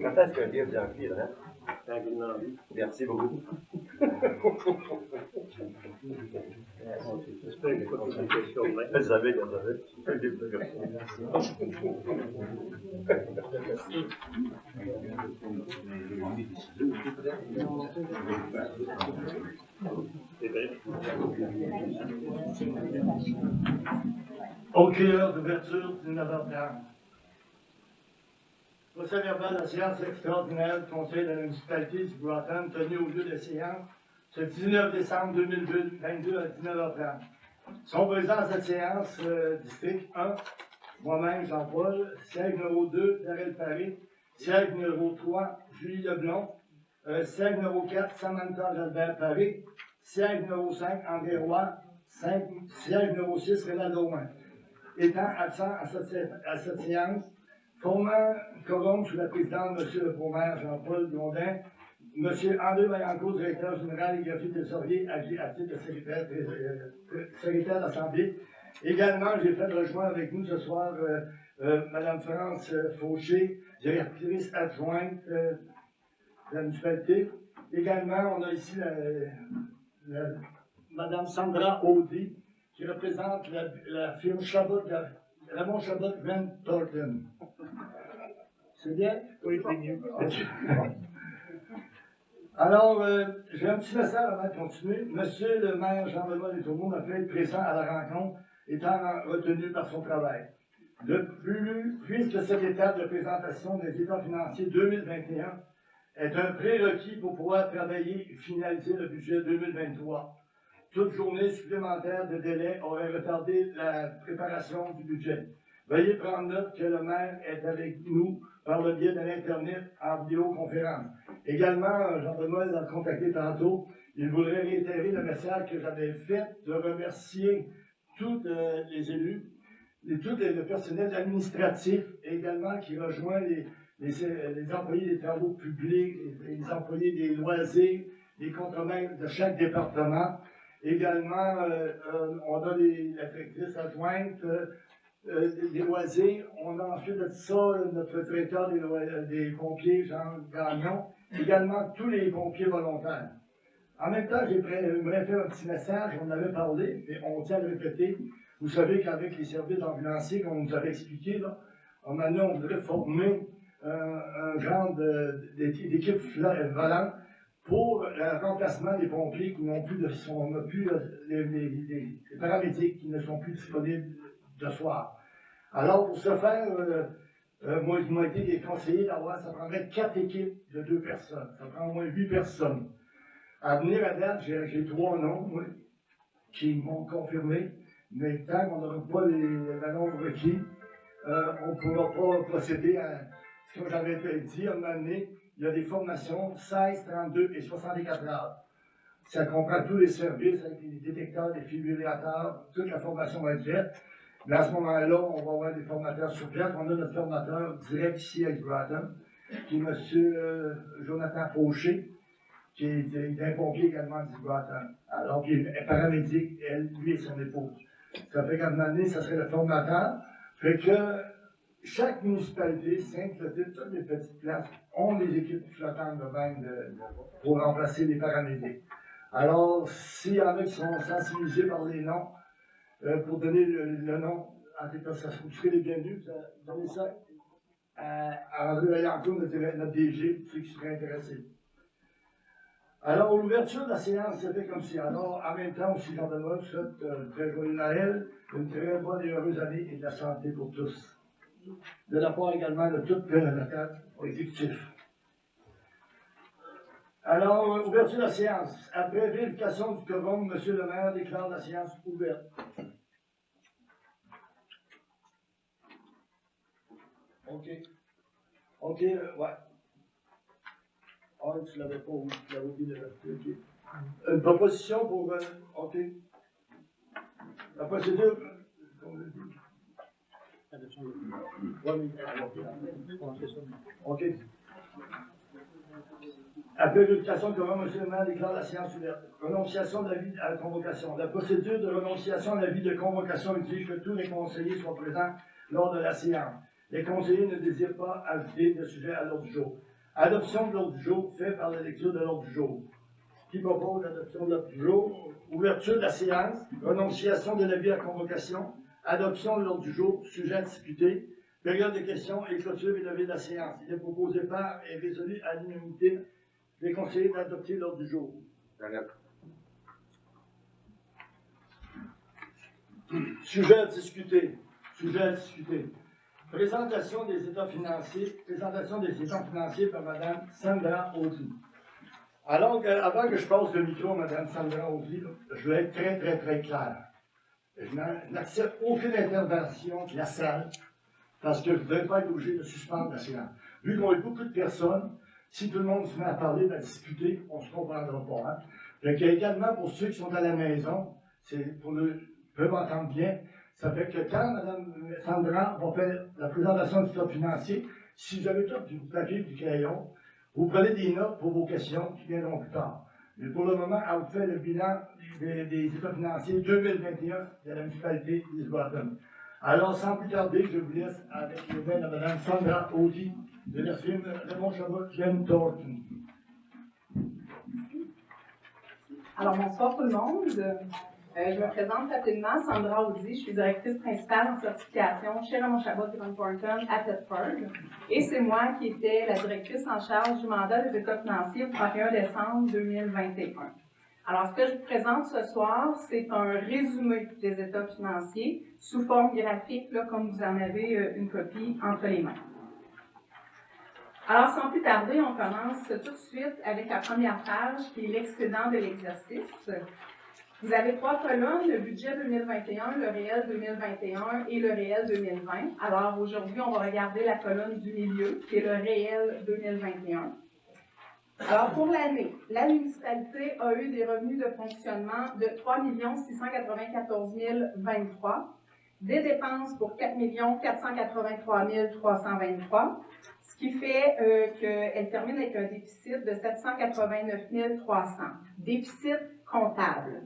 Quand est-ce qu'un livre viendra? Quand il l'a vu. Merci beaucoup. J'espère qu'il n'y a pas toutes les questions. Je savais qu'il y en avait. Un livre de version. OK, heure d'ouverture, 19h30. Procès verbal de la séance extraordinaire du Conseil de la municipalité du Grattan tenue au lieu de séance ce 19 décembre 2022 à 19h30. Sont présents à cette séance district 1, moi-même Jean-Paul, siège numéro 2, Darrell Paré, siège numéro 3, Julie Leblond, siège numéro 4, Samantha Jalbert Paré, siège numéro 5, André Roy, siège numéro 6, Rénal Dauin. Étant absent à cette séance, formant quorum sous la présidence de M. le pro-maire Jean-Paul Blondin, M. André Vaillancourt, directeur général et greffier trésorier, agit à titre de secrétaire de l'Assemblée. Également, j'ai fait rejoindre avec nous ce soir Mme France Fauché, directrice adjointe de la municipalité. Également, on a ici Mme Sandra Audi, qui représente la firme Ramon Chabot Van Thornton. C'est bien? Oui, c'est mieux. Alors, j'ai un petit message avant de continuer. Monsieur le maire Jean-Benoît Letourneau m'a fait être présent à la rencontre, étant retenu par son travail. Puisque cette étape de présentation des états financiers 2021 est un prérequis pour pouvoir travailler et finaliser le budget 2023. Toute journée supplémentaire de délai aurait retardé la préparation du budget. Veuillez prendre note que le maire est avec nous par le biais de l'Internet en vidéoconférence. Également, Jean-Benoît l'a contacté tantôt. Il voudrait réitérer le message que j'avais fait de remercier tous les élus, tout le personnel administratif également qui rejoint les employés des travaux publics, les employés des loisirs, les contremaîtres de chaque département. Également, on a la directrice adjointe des loisirs. On a ensuite de ça notre directeur des pompiers, Jean Gagnon. Également, tous les pompiers volontaires. En même temps, j'aimerais faire un petit message. On en avait parlé, mais on tient à le répéter. Vous savez qu'avec les services ambulanciers, comme on nous avait expliqué, là, maintenant, on voudrait former un genre d'équipe volante pour le remplacement des pompiers qui n'ont plus les paramédics qui ne sont plus disponibles de soir. Alors, pour ce faire, moi, il m'a été conseillé d'avoir, ça prendrait 4 équipes de 2 personnes. Ça prend au moins 8 personnes. À venir à date, j'ai 3 noms, moi, qui m'ont confirmé, mais tant qu'on n'aura pas le nombre requis, on ne pourra pas procéder à ce que j'avais dit à un moment donné. Il y a des formations 16, 32 et 64 heures. Ça comprend tous les services avec les détecteurs, les fibrillateurs, toute la formation va être faite. Mais à ce moment-là, on va avoir des formateurs sur place. On a notre formateur direct ici à Grattan, qui est M. Jonathan Fauché, qui est un pompier également du Grattan. Alors, qui est paramédic, lui et son épouse. Ça fait qu'à un moment donné, ça serait le formateur. Fait que chaque municipalité, Sainte-Clotilde, toutes les petites places, ont des équipes flottantes de même pour remplacer les paramédics. Alors, s'il y en a qui sont sensibilisés par les noms, pour donner le nom, en tout cas, vous serez les bienvenus, donnez ça à André Vaillancourt, notre DG, pour ceux qui seraient intéressés. Alors, l'ouverture de la séance se fait comme si. Alors, en même temps, aussi, Jean-Benoît, je souhaite un très joyeux Noël, une très bonne et heureuse année et de la santé pour tous. De la part également de toute la cadre exécutif. Alors, ouverture de la séance. Après vérification du quorum, M. le maire déclare la séance ouverte. OK. OK, ouais. Ah, tu l'avais pas oublié, tu l'avais oublié de OK. Une proposition pour. OK. La procédure. OK. Après vérification de quorum, M. le maire déclare la séance ouverte. Renonciation de l'avis à la convocation. La procédure de renonciation de l'avis de convocation exige que tous les conseillers soient présents lors de la séance. Les conseillers ne désirent pas ajouter de sujet à l'ordre du jour. Adoption de l'ordre du jour, fait par la lecture de l'ordre du jour. Qui propose l'adoption de l'ordre du jour? Ouverture de la séance, renonciation de l'avis à convocation, adoption de l'ordre du jour, sujet à discuter, période de questions et clôture et levée de la séance. Il est proposé par et résolu à l'unanimité des conseillers d'adopter l'ordre du jour. Sujet à discuter. Sujet à discuter. Présentation des états financiers. Présentation des états financiers par Mme Sandra Audi. Alors, avant que je passe le micro à Mme Sandra Audi, je vais être très, très, très clair. Je n'accepte aucune intervention de la salle parce que je ne vais pas être obligé de suspendre la séance. Vu qu'on a beaucoup de personnes, si tout le monde se met à parler, à discuter, on ne se comprendra pas. Hein? Donc, également, pour ceux qui sont à la maison, c'est pour peuvent entendre bien, ça fait que quand Mme Sandra va faire la présentation du état financier, si vous avez tout du papier et du crayon, vous prenez des notes pour vos questions qui viendront plus tard. Mais pour le moment, elle vous fait le bilan des états financiers 2021 de la municipalité d'Isboîten. Alors, sans plus tarder, je vous laisse avec les mains de Mme Sandra Audi de la firme Raymond Chabot Jen Thornton. Alors, bonsoir tout le monde. Je me présente rapidement, Sandra Audi, je suis directrice principale en certification chez Raymond Chabot Jen Thornton à Pittsburgh. Et c'est moi qui étais la directrice en charge du mandat des états financiers au 31 décembre 2021. Alors, ce que je vous présente ce soir, c'est un résumé des états financiers sous forme graphique, là, comme vous en avez une copie entre les mains. Alors, sans plus tarder, on commence tout de suite avec la première page qui est l'excédent de l'exercice. Vous avez 3 colonnes, le budget 2021, le réel 2021 et le réel 2020. Alors, aujourd'hui, on va regarder la colonne du milieu, qui est le réel 2021. Alors, pour l'année, la municipalité a eu des revenus de fonctionnement de 3 694 023, des dépenses pour 4 483 323, ce qui fait qu'elle termine avec un déficit de 789 300, déficit comptable.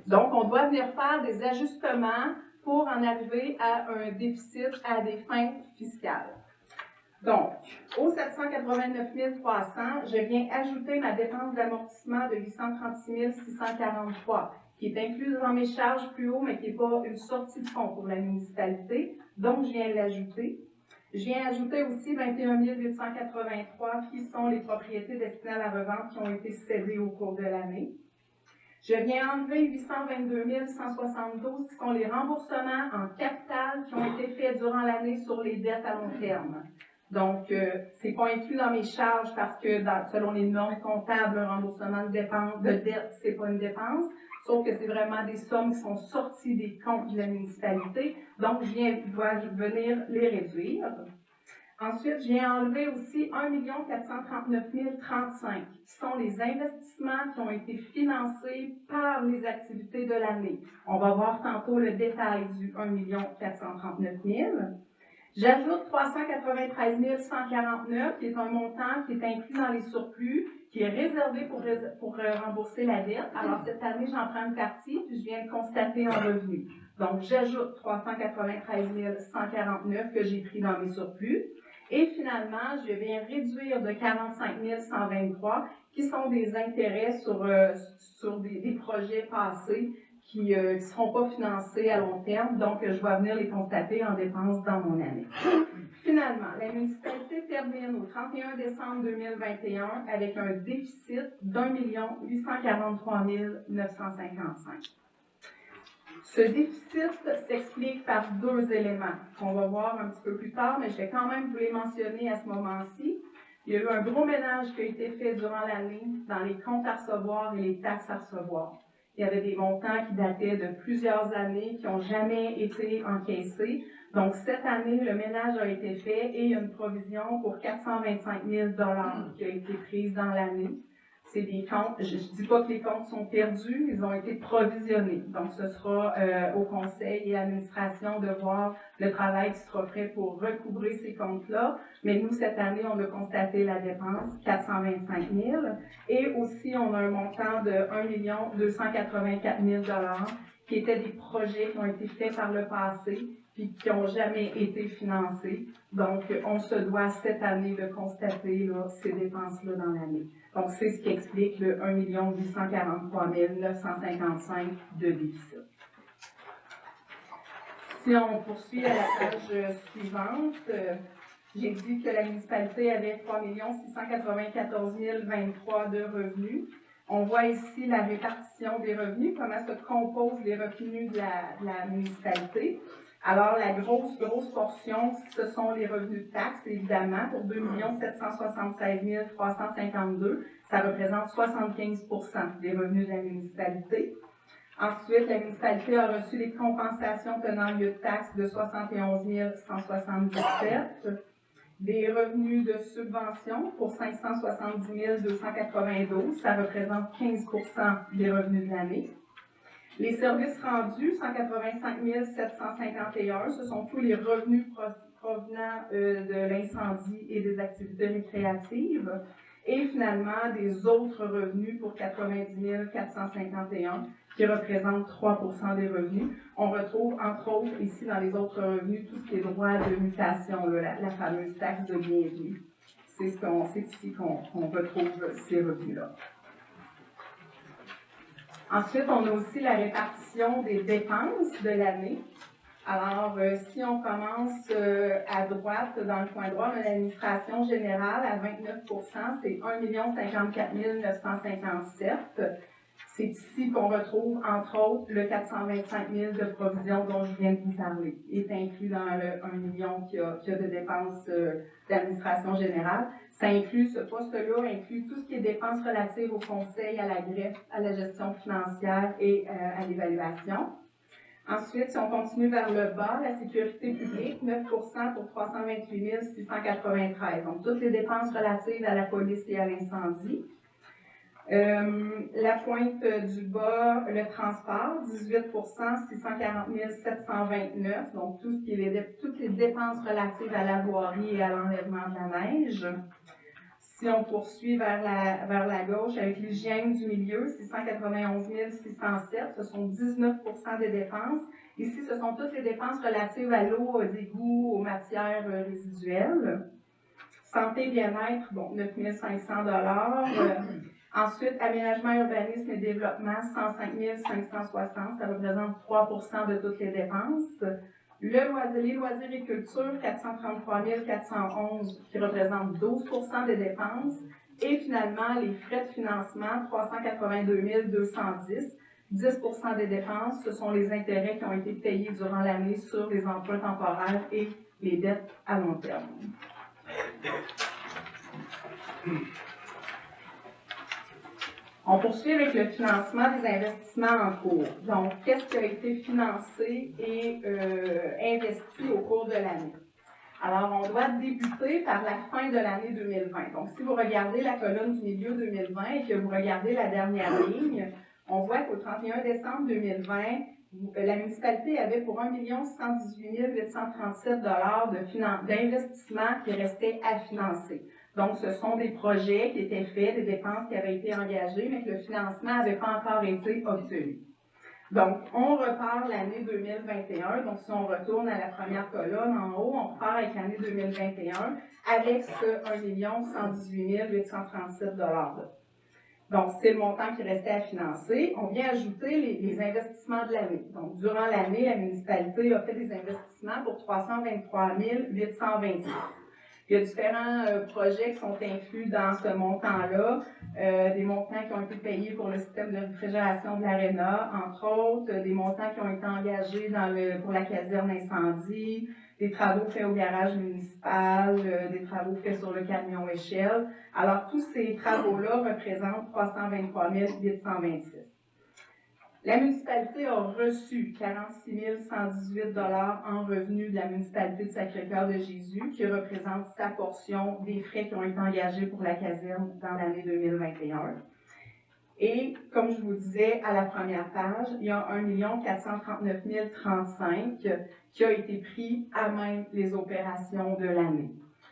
Donc, on doit venir faire des ajustements pour en arriver à un déficit à des fins fiscales. Donc, aux 789 300, je viens ajouter ma dépense d'amortissement de 836 643, qui est incluse dans mes charges plus haut, mais qui n'est pas une sortie de fonds pour la municipalité. Donc, je viens l'ajouter. Je viens ajouter aussi 21 883, qui sont les propriétés destinées à la revente qui ont été cédées au cours de l'année. Je viens enlever 822 172, qui sont les remboursements en capital qui ont été faits durant l'année sur les dettes à long terme. Donc, c'est pas inclus dans mes charges parce que, selon les normes comptables, un remboursement de dette, c'est pas une dépense, sauf que c'est vraiment des sommes qui sont sorties des comptes de la municipalité. Donc, je dois venir les réduire. Ensuite, j'ai enlevé aussi 1 439 035, qui sont les investissements qui ont été financés par les activités de l'année. On va voir tantôt le détail du 1 439 000. J'ajoute 393 149, qui est un montant qui est inclus dans les surplus, qui est réservé pour rembourser la dette. Alors, cette année, j'en prends une partie, puis je viens de constater un revenu. Donc, j'ajoute 393 149 que j'ai pris dans mes surplus. Et finalement, je viens réduire de 45 123, qui sont des intérêts sur des projets passés qui ne seront pas financés à long terme, donc je vais venir les constater en dépenses dans mon année. Finalement, la municipalité termine au 31 décembre 2021 avec un déficit d'1 843 955. Ce déficit s'explique par 2 éléments qu'on va voir un petit peu plus tard, mais je vais quand même vous les mentionner à ce moment-ci. Il y a eu un gros ménage qui a été fait durant l'année dans les comptes à recevoir et les taxes à recevoir. Il y avait des montants qui dataient de plusieurs années, qui n'ont jamais été encaissés. Donc, cette année, le ménage a été fait et il y a une provision pour 425 000 $ qui a été prise dans l'année. C'est des comptes, je ne dis pas que les comptes sont perdus, ils ont été provisionnés. Donc, ce sera au conseil et à l'administration de voir le travail qui sera fait pour recouvrer ces comptes-là. Mais nous, cette année, on a constaté la dépense, 425 000. Et aussi, on a un montant de 1 284 000 $ qui étaient des projets qui ont été faits par le passé, puis puis qui n'ont jamais été financés. Donc, on se doit cette année de constater là, ces dépenses-là dans l'année. Donc, c'est ce qui explique le 1 843 955 de déficit. Si on poursuit à la page suivante, j'ai dit que la municipalité avait 3 694 023 de revenus. On voit ici la répartition des revenus, comment se composent les revenus de la municipalité. Alors, la grosse portion, ce sont les revenus de taxes, évidemment, pour 2 776 352. Ça représente 75 des revenus de la municipalité. Ensuite, la municipalité a reçu les compensations tenant lieu de taxes de 71 177. Des revenus de subvention pour 570 292, ça représente 15 des revenus de l'année. Les services rendus, 185 751, ce sont tous les revenus provenant de l'incendie et des activités récréatives. Et finalement, des autres revenus pour 90 451, qui représentent 3 des revenus. On retrouve, entre autres, ici dans les autres revenus, tout ce qui est droit de mutation, là, la fameuse taxe de bienvenue. C'est ici qu'on retrouve ces revenus-là. Ensuite, on a aussi la répartition des dépenses de l'année. Alors, si on commence à droite, dans le coin droit, on a l'administration générale à 29 c'est 1 054 957. C'est ici qu'on retrouve, entre autres, le 425 000 de provisions dont je viens de vous parler. Il est inclus dans le 1 million qu'il y a de dépenses d'administration générale. Ça inclut, ce poste-là inclut tout ce qui est dépenses relatives au conseil, à la greffe, à la gestion financière et à l'évaluation. Ensuite, si on continue vers le bas, la sécurité publique, 9 pour 328 693. Donc, toutes les dépenses relatives à la police et à l'incendie. La pointe du bas, le transport, 18 640 729. Donc, toutes les dépenses relatives à la voirie et à l'enlèvement de la neige. Si on poursuit vers la gauche avec l'hygiène du milieu, 691 607, ce sont 19 des dépenses. Ici, ce sont toutes les dépenses relatives à l'eau, aux égouts, aux matières résiduelles. Santé et bien-être, bon, 9 500 Ensuite, aménagement, urbanisme et développement, 105 560, ça représente 3 de toutes les dépenses. Les loisirs et culture, 433 411, qui représentent 12 des dépenses. Et finalement, les frais de financement, 382 210, 10 des dépenses, ce sont les intérêts qui ont été payés durant l'année sur les emprunts temporaires et les dettes à long terme. On poursuit avec le financement des investissements en cours. Donc, qu'est-ce qui a été financé et investi au cours de l'année? Alors, on doit débuter par la fin de l'année 2020. Donc, si vous regardez la colonne du milieu 2020 et que vous regardez la dernière ligne, on voit qu'au 31 décembre 2020, la municipalité avait pour 1 118 837 d'investissement qui restait à financer. Donc, ce sont des projets qui étaient faits, des dépenses qui avaient été engagées, mais que le financement n'avait pas encore été obtenu. Donc, on repart l'année 2021. Donc, si on retourne à la première colonne en haut, on repart avec l'année 2021 avec ce 1 118 837 $. Donc, c'est le montant qui restait à financer. On vient ajouter les investissements de l'année. Donc, durant l'année, la municipalité a fait des investissements pour 323 826. Il y a différents projets qui sont inclus dans ce montant-là, des montants qui ont été payés pour le système de réfrigération de l'Arena, entre autres, des montants qui ont été engagés pour la caserne incendie, des travaux faits au garage municipal, des travaux faits sur le camion échelle. Alors, tous ces travaux-là représentent 323 826. La municipalité a reçu 46 118 $ en revenus de la municipalité de Sacré-Cœur de Jésus, qui représente sa portion des frais qui ont été engagés pour la caserne dans l'année 2021. Et, comme je vous disais à la première page, il y a 1 439 035 qui a été pris à même les opérations de l'année.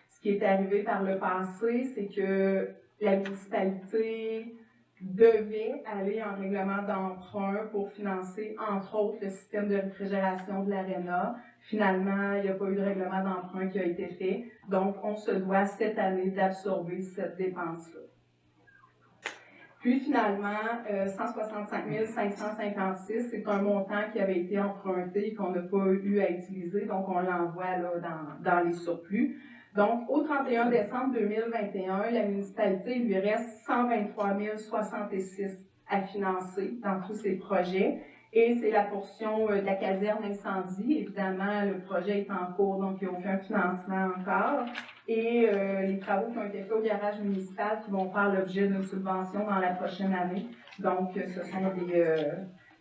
Ce qui est arrivé par le passé, c'est que la municipalité devait aller en règlement d'emprunt pour financer, entre autres, le système de réfrigération de l'Arena, Finalement, il n'y a pas eu de règlement d'emprunt qui a été fait. Donc, on se doit cette année d'absorber cette dépense-là. Puis finalement, 165 556, c'est un montant qui avait été emprunté et qu'on n'a pas eu à utiliser, donc on l'envoie là dans les surplus. Donc, au 31 décembre 2021, la municipalité lui reste 123 066 à financer dans tous ses projets. Et c'est la portion de la caserne incendie. Évidemment, le projet est en cours, donc il n'y a aucun financement encore. Et les travaux qui ont été faits au garage municipal qui vont faire l'objet d'une subvention dans la prochaine année. Donc, ce sont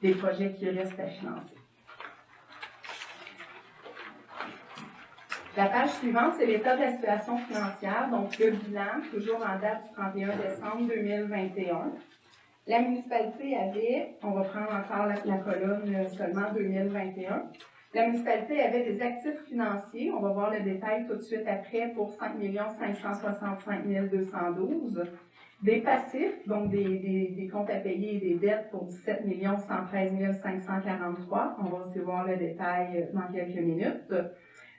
des projets qui restent à financer. La page suivante, c'est l'état de la situation financière, donc le bilan, toujours en date du 31 décembre 2021. La municipalité avait, on va prendre encore la colonne seulement 2021, la municipalité avait des actifs financiers, on va voir le détail tout de suite après, pour 5 565 212, des passifs, donc des comptes à payer et des dettes pour 17 113 543, on va aussi voir le détail dans quelques minutes.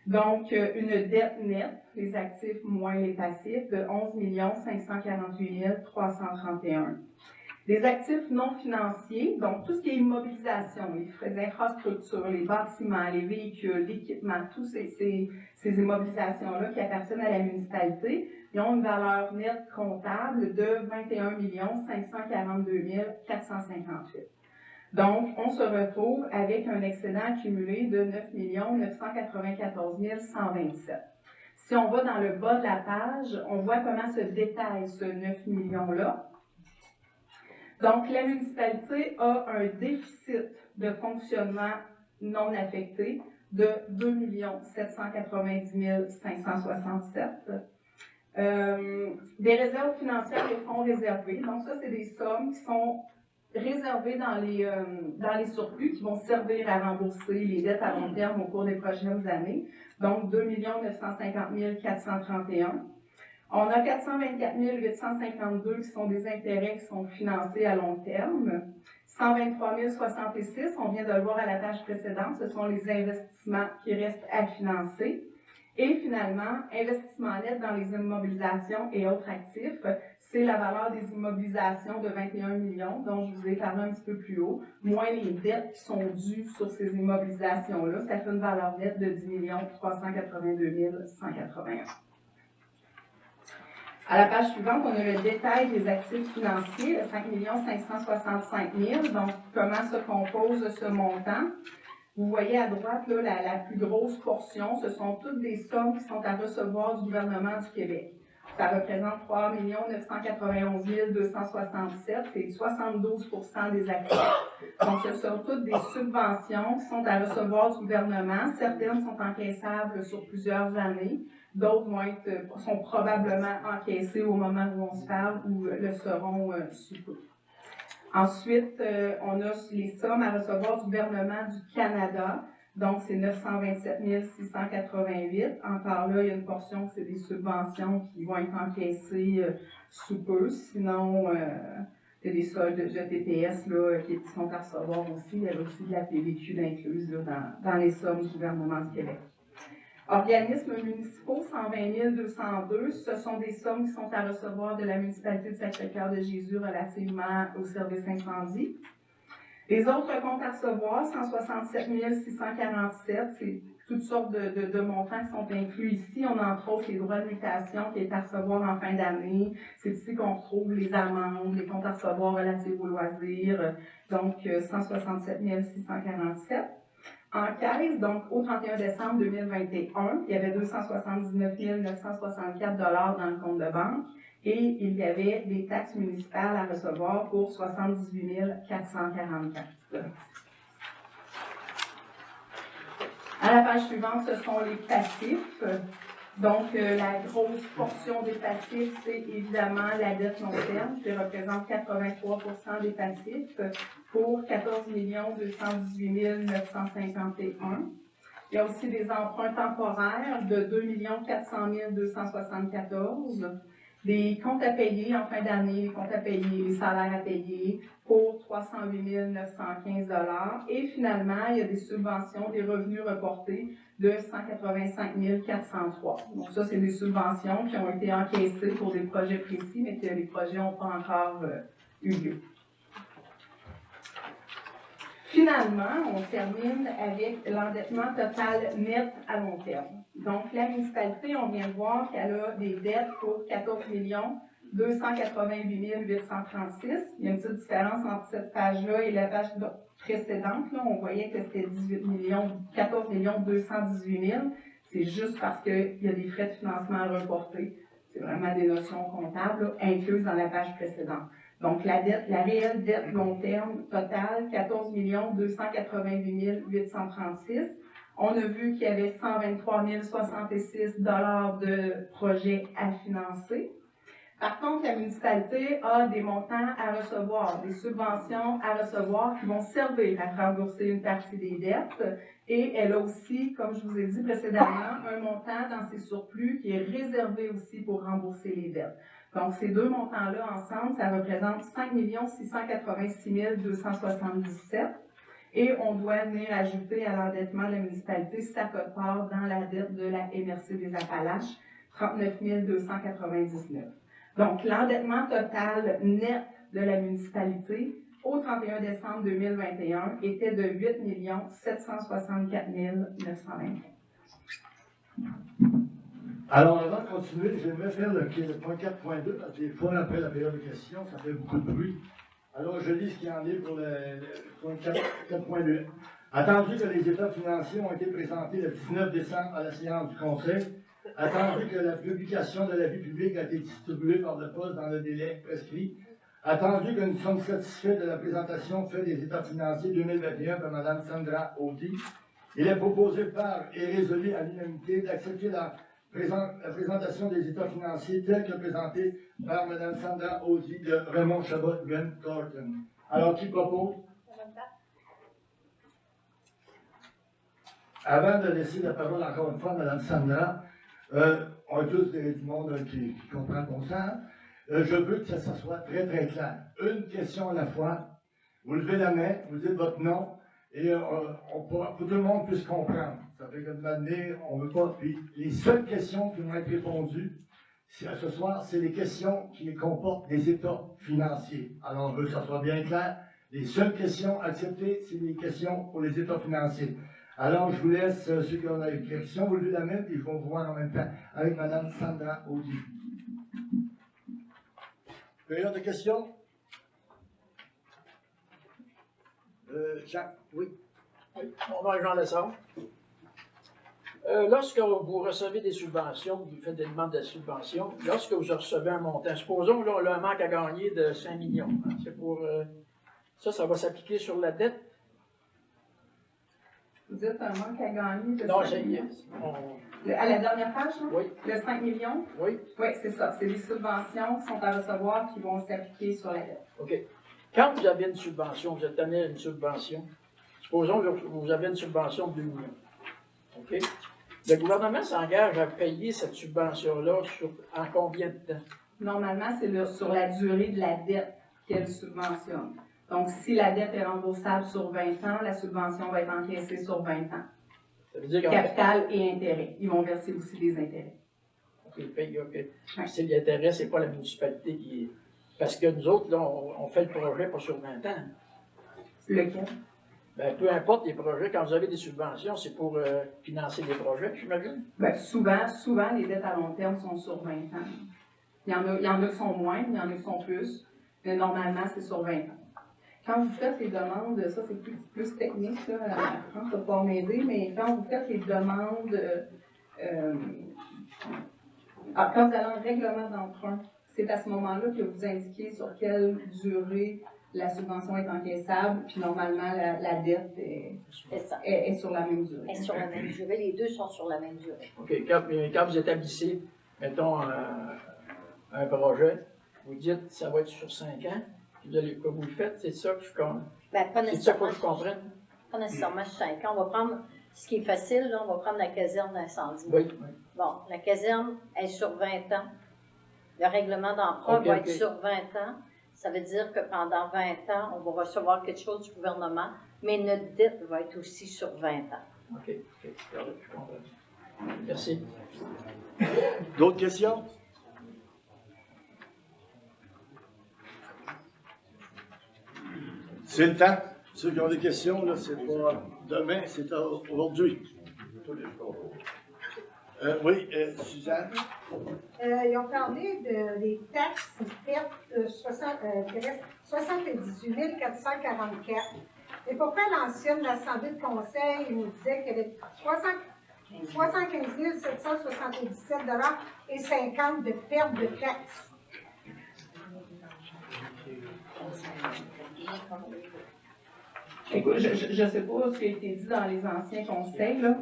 Donc, une dette nette, les actifs moins les passifs, de 11 548 331. Des actifs non financiers, donc tout ce qui est immobilisation, les frais d'infrastructure, les bâtiments, les véhicules, l'équipement, toutes ces immobilisations-là qui appartiennent à la municipalité, ils ont une valeur nette comptable de 21 542 458. Donc, on se retrouve avec un excédent accumulé de 9 994 127. Si on va dans le bas de la page, on voit comment se détaille ce 9 millions-là. Donc, la municipalité a un déficit de fonctionnement non affecté de 2 790 567. Des réserves financières et fonds réservés. Donc, ça, c'est des sommes qui sont réservées dans les surplus qui vont servir à rembourser les dettes à long terme au cours des prochaines années. Donc, 2 950 431. On a 424 852 qui sont des intérêts qui sont financés à long terme. 123 066, on vient de le voir à la page précédente, ce sont les investissements qui restent à financer. Et finalement, investissement net dans les immobilisations et autres actifs, c'est la valeur des immobilisations de 21 millions dont je vous ai parlé un petit peu plus haut, moins les dettes qui sont dues sur ces immobilisations-là, ça fait une valeur nette de 10 382 181. À la page suivante, on a le détail des actifs financiers, le 5 565 000. Donc, comment se compose ce montant? Vous voyez à droite, là, la plus grosse portion, ce sont toutes des sommes qui sont à recevoir du gouvernement du Québec. Ça représente 3 991 267, c'est 72 des actifs. Donc, ce sont toutes des subventions qui sont à recevoir du gouvernement. Certaines sont encaissables sur plusieurs années. D'autres sont probablement encaissées au moment où on se parle ou le seront sous peu. Ensuite, on a les sommes à recevoir du gouvernement du Canada. Donc, c'est 927 688. Encore là, il y a une portion que c'est des subventions qui vont être encaissées sous peu. Sinon, il y a des soldes de TPS là, qui sont à recevoir aussi. Il y a aussi de la PVQ incluse là, dans les sommes du gouvernement du Québec. Organismes municipaux, 120 202, ce sont des sommes qui sont à recevoir de la municipalité de Sacré-Cœur-de-Jésus relativement au service incendie. Les autres comptes à recevoir, 167 647, c'est toutes sortes de montants qui sont inclus ici. On a entre autres les droits de mutation qui est à recevoir en fin d'année. C'est ici qu'on retrouve les amendes, les comptes à recevoir relatifs aux loisirs, donc 167 647. En caisse, donc au 31 décembre 2021, il y avait 279 964 $ dans le compte de banque et il y avait des taxes municipales à recevoir pour 78 444. À la page suivante, ce sont les passifs. Donc, la grosse portion des passifs, c'est évidemment la dette long terme, qui représente 83 % des passifs pour 14 218 951. Il y a aussi des emprunts temporaires de 2 400 274, des comptes à payer en fin d'année, les comptes à payer, les salaires à payer pour 308 915 $ et finalement, il y a des subventions, des revenus reportés de 185 403. Donc ça, c'est des subventions qui ont été encaissées pour des projets précis, mais que les projets n'ont pas encore eu lieu. Finalement, on termine avec l'endettement total net à long terme. Donc, la municipalité, on vient de voir qu'elle a des dettes pour 14 288 836. Il y a une petite différence entre cette page-là et la page précédente. Là, on voyait que c'était 14 218 000. C'est juste parce qu'il y a des frais de financement à reporter. C'est vraiment des notions comptables là, incluses dans la page précédente. Donc, la réelle dette long terme totale, 14 288 836. On a vu qu'il y avait 123 066 $ de projets à financer. Par contre, la municipalité a des montants à recevoir, des subventions à recevoir qui vont servir à rembourser une partie des dettes. Et elle a aussi, comme je vous ai dit précédemment, un montant dans ses surplus qui est réservé aussi pour rembourser les dettes. Donc, ces deux montants-là ensemble, ça représente 5 686 277. Et on doit venir ajouter à l'endettement de la municipalité sa quote-part dans la dette de la MRC des Appalaches, 39 299. Donc, l'endettement total net de la municipalité au 31 décembre 2021 était de 8 764 920. Alors, avant de continuer, j'aimerais faire le point 4.2, parce que des fois, après la période de questions, ça fait beaucoup de bruit. Alors, je lis ce qu'il y en est pour le point 4.2. Attendu que les états financiers ont été présentés le 19 décembre à la séance du Conseil, attendu que la publication de l'avis public a été distribuée par le poste dans le délai prescrit, attendu que nous sommes satisfaits de la présentation faite des états financiers 2021 par Mme Sandra Audy, il est proposé par et résolu à l'unanimité d'accepter la présentation des états financiers tels que présentés par Mme Sandra Audy de Raymond Chabot Grant Thornton. Alors, qui propose? Avant de laisser la parole encore une fois à Mme Sandra, on est tous du monde qui comprend ton sens. Je veux que ça soit très très clair. Une question à la fois. Vous levez la main, vous dites votre nom, et pour que tout le monde puisse comprendre. Ça fait que de m'amener, on ne veut pas. Puis les seules questions qui vont être répondues ce soir, c'est les questions qui comportent des états financiers. Alors, on veut que ça soit bien clair. Les seules questions acceptées, c'est les questions pour les états financiers. Alors, je vous laisse, ceux qui ont la question, vous levez la main, puis je vais vous voir en même temps avec Mme Sandra Audy. Période de questions? Jacques, oui. Oui, mon nom est Jean Lessard. Lorsque vous recevez des subventions, vous faites des demandes de subventions, lorsque vous recevez un montant, supposons là, on a un manque à gagner de 5 millions. Hein, c'est pour ça va s'appliquer sur la dette. Vous dites un manque à gagner de Non, 5 millions? À la dernière page, non? Oui. Le 5 millions? Oui. Oui, c'est ça. C'est des subventions qui sont à recevoir qui vont s'appliquer sur la dette. OK. Quand vous avez une subvention, vous êtes donné une subvention, supposons que vous avez une subvention de 2 millions. OK? Le gouvernement s'engage à payer cette subvention-là en combien de temps? Normalement, c'est sur la durée de la dette qu'elle subventionne. Donc, si la dette est remboursable sur 20 ans, la subvention va être encaissée sur 20 ans. Ça veut dire Capital et intérêt. Ils vont verser aussi des intérêts. OK. C'est l'intérêt, c'est pas la municipalité qui est... Parce que nous autres, là, on fait le projet pas sur 20 ans. Lequel? Bien, peu importe les projets, quand vous avez des subventions, c'est pour financer des projets, j'imagine? Bien, souvent, les dettes à long terme sont sur 20 ans. Il y en a qui sont moins, il y en a qui sont plus, mais normalement, c'est sur 20 ans. Quand vous faites les demandes, ça c'est plus technique, là, France va pouvoir m'aider, mais quand vous faites les demandes, quand vous allez en règlement d'emprunt, c'est à ce moment-là que vous indiquez sur quelle durée la subvention est encaissable, puis normalement la dette est sur la même durée. Est sur la même durée, les deux sont sur la même durée. OK. Quand vous établissez, mettons, un projet, vous dites ça va être sur 5 ans, vous le faites, c'est ça que je comprends. Ben, pas C'est ça que nécessairement, je comprenne? pas nécessairement sur 5 ans. On va prendre, ce qui est facile, là, on va prendre la caserne d'incendie. Oui. Bon, la caserne est sur 20 ans. Le règlement d'emprunt Ok, va ok. être sur 20 ans. Ça veut dire que pendant 20 ans, on va recevoir quelque chose du gouvernement, mais notre dette va être aussi sur 20 ans. OK, OK, correct, je comprends. Merci. D'autres questions? C'est le temps. Ceux qui ont des questions, là, c'est pas demain, c'est aujourd'hui. Oui, Suzanne? Ils ont parlé des taxes faites de 78 444. Et pourquoi l'ancienne de l'Assemblée de conseil nous disait qu'il y avait 75 777 et 50 de perte de taxes? Écoute, je ne sais pas ce qui a été dit dans les anciens conseils, là.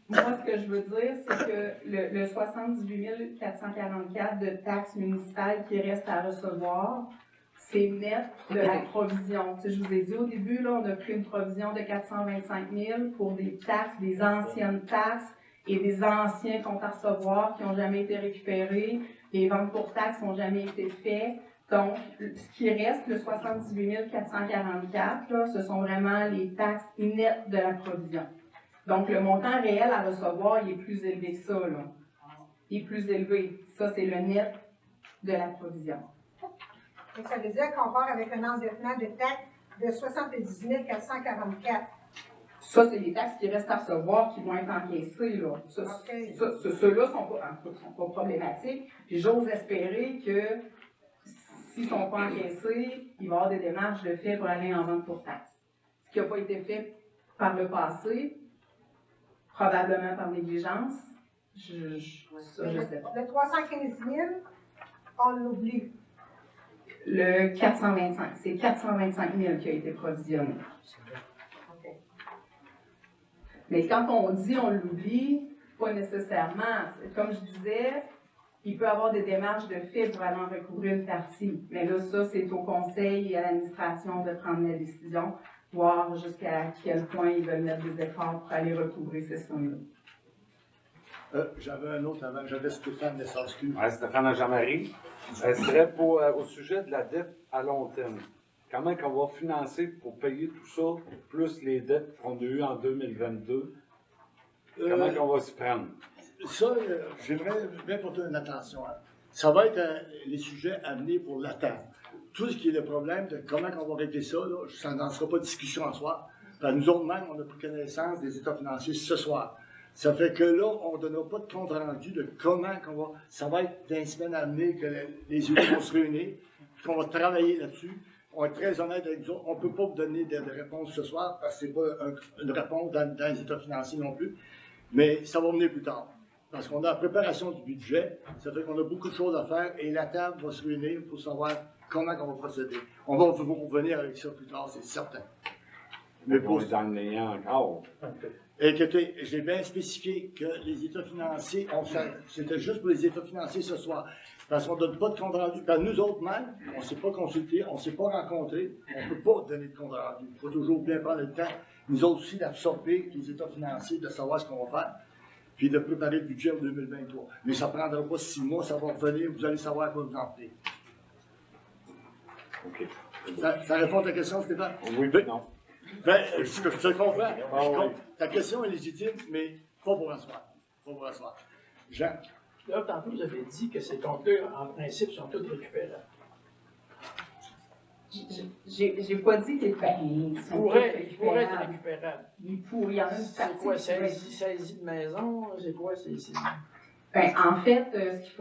Moi, ce que je veux dire, c'est que le 78 444 de taxes municipales qui reste à recevoir, c'est net de la provision. Tu sais, je vous ai dit au début, là, on a pris une provision de 425 000 pour des taxes, des anciennes taxes et des anciens comptes à recevoir qui n'ont jamais été récupérés. Les ventes pour taxes n'ont jamais été faites. Donc, ce qui reste, le 78 444, là, ce sont vraiment les taxes nettes de la provision. Donc, le montant réel à recevoir, il est plus élevé que ça, là. Il est plus élevé. Ça, c'est le net de la provision. Et ça veut dire qu'on part avec un endettement de taxes de 78 444. Ça, c'est les taxes qui restent à recevoir qui vont être encaissées, là. OK. Ceux-là sont pas problématiques. Puis j'ose espérer que s'ils ne sont pas encaissés, il va y avoir des démarches de fait pour aller en vente pour taxes. Ce qui n'a pas été fait par le passé, probablement par négligence, je sais pas. Le 315 000, on l'oublie. Le 425, c'est 425 000 qui a été provisionné. OK. Mais quand on dit on l'oublie, pas nécessairement. Comme je disais, il peut y avoir des démarches de fait pour aller en recouvrir une partie. Mais là, ça, c'est au conseil et à l'administration de prendre la décision, voir jusqu'à quel point ils veulent mettre des efforts pour aller recouvrir ces sommes-là. J'avais un autre avant, j'avais Stéphane Lessarski. Ouais, Stéphane Jean-Marie. Ce serait au sujet de la dette à long terme. Comment on va financer pour payer tout ça, plus les dettes qu'on a eues en 2022? Comment on va s'y prendre? Ça, j'aimerais bien porter une attention. Hein. Ça va être les sujets à venir pour l'attente. Tout ce qui est le problème de comment on va régler ça, là, ça n'en sera pas de discussion en soi. Nous autres même, on a pris connaissance des états financiers ce soir. Ça fait que là, on ne donnera pas de compte rendu de comment on va. Ça va être dans les semaines à venir que les élus vont se réunir, puis qu'on va travailler là-dessus. On est très honnête avec vous. On ne peut pas vous donner de réponse ce soir parce que ce n'est pas une réponse dans les états financiers non plus. Mais ça va venir plus tard. Parce qu'on a la préparation du budget, ça fait qu'on a beaucoup de choses à faire et la table va se réunir pour savoir comment on va procéder. On va vous revenir avec ça plus tard, c'est certain. Mais On est dans le néant encore. Écoutez, j'ai bien spécifié que les états financiers, c'était juste pour les états financiers ce soir. Parce qu'on ne donne pas de compte rendu. Parce que nous autres même, on ne s'est pas consulté, on ne s'est pas rencontré, on ne peut pas donner de compte rendu. Il faut toujours bien prendre le temps, nous autres aussi, d'absorber les états financiers, de savoir ce qu'on va faire, puis de préparer le budget en 2023. Mais ça ne prendra pas 6 mois, ça va revenir, vous allez savoir à quoi vous en tenir. OK. Ça répond à ta question, Stéphane? Oui, non. Ben, je te comprends. oui. Ta question est légitime, mais pas pour un soir. Pas pour un soir. Jean? Là, tantôt, vous avez dit que ces comptes-là, en principe, sont tous récupérables. J'ai pas dit qu'ils Ils pourraient être récupérables. Il y en a une C'est partie quoi, qui pourrait être- saisie de maison? C'est quoi? Ben, en fait, ce qu'il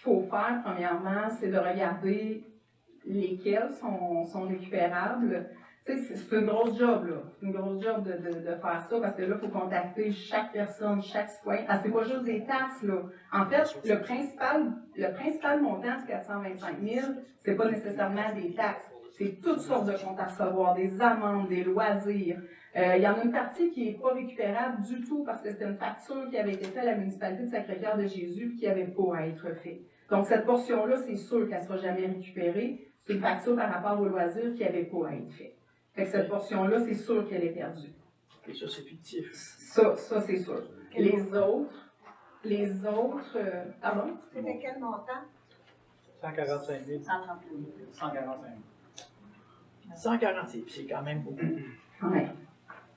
faut faire, premièrement, c'est de regarder lesquels sont récupérables. Tu sais, c'est une grosse job, là. C'est une grosse job de faire ça, parce que là, il faut contacter chaque personne, chaque citoyen. Ah, c'est pas juste des taxes, là. En fait, le principal montant de 425 000, c'est pas nécessairement des taxes. C'est toutes sortes de comptes à recevoir, des amendes, des loisirs. Il y en a une partie qui n'est pas récupérable du tout parce que c'était une facture qui avait été faite à la municipalité de Sacré-Cœur de Jésus et qui n'avait pas à être faite. Donc, cette portion-là, c'est sûr qu'elle ne sera jamais récupérée. C'est une facture par rapport aux loisirs qui n'avait pas à être faite. Fait que cette portion-là, c'est sûr qu'elle est perdue. Et ça, c'est fictif. Ça c'est sûr. Les autres, Les autres, pardon? C'était quel montant? 145 000. 130 000. 145 000. 146, c'est quand même beaucoup. Ouais.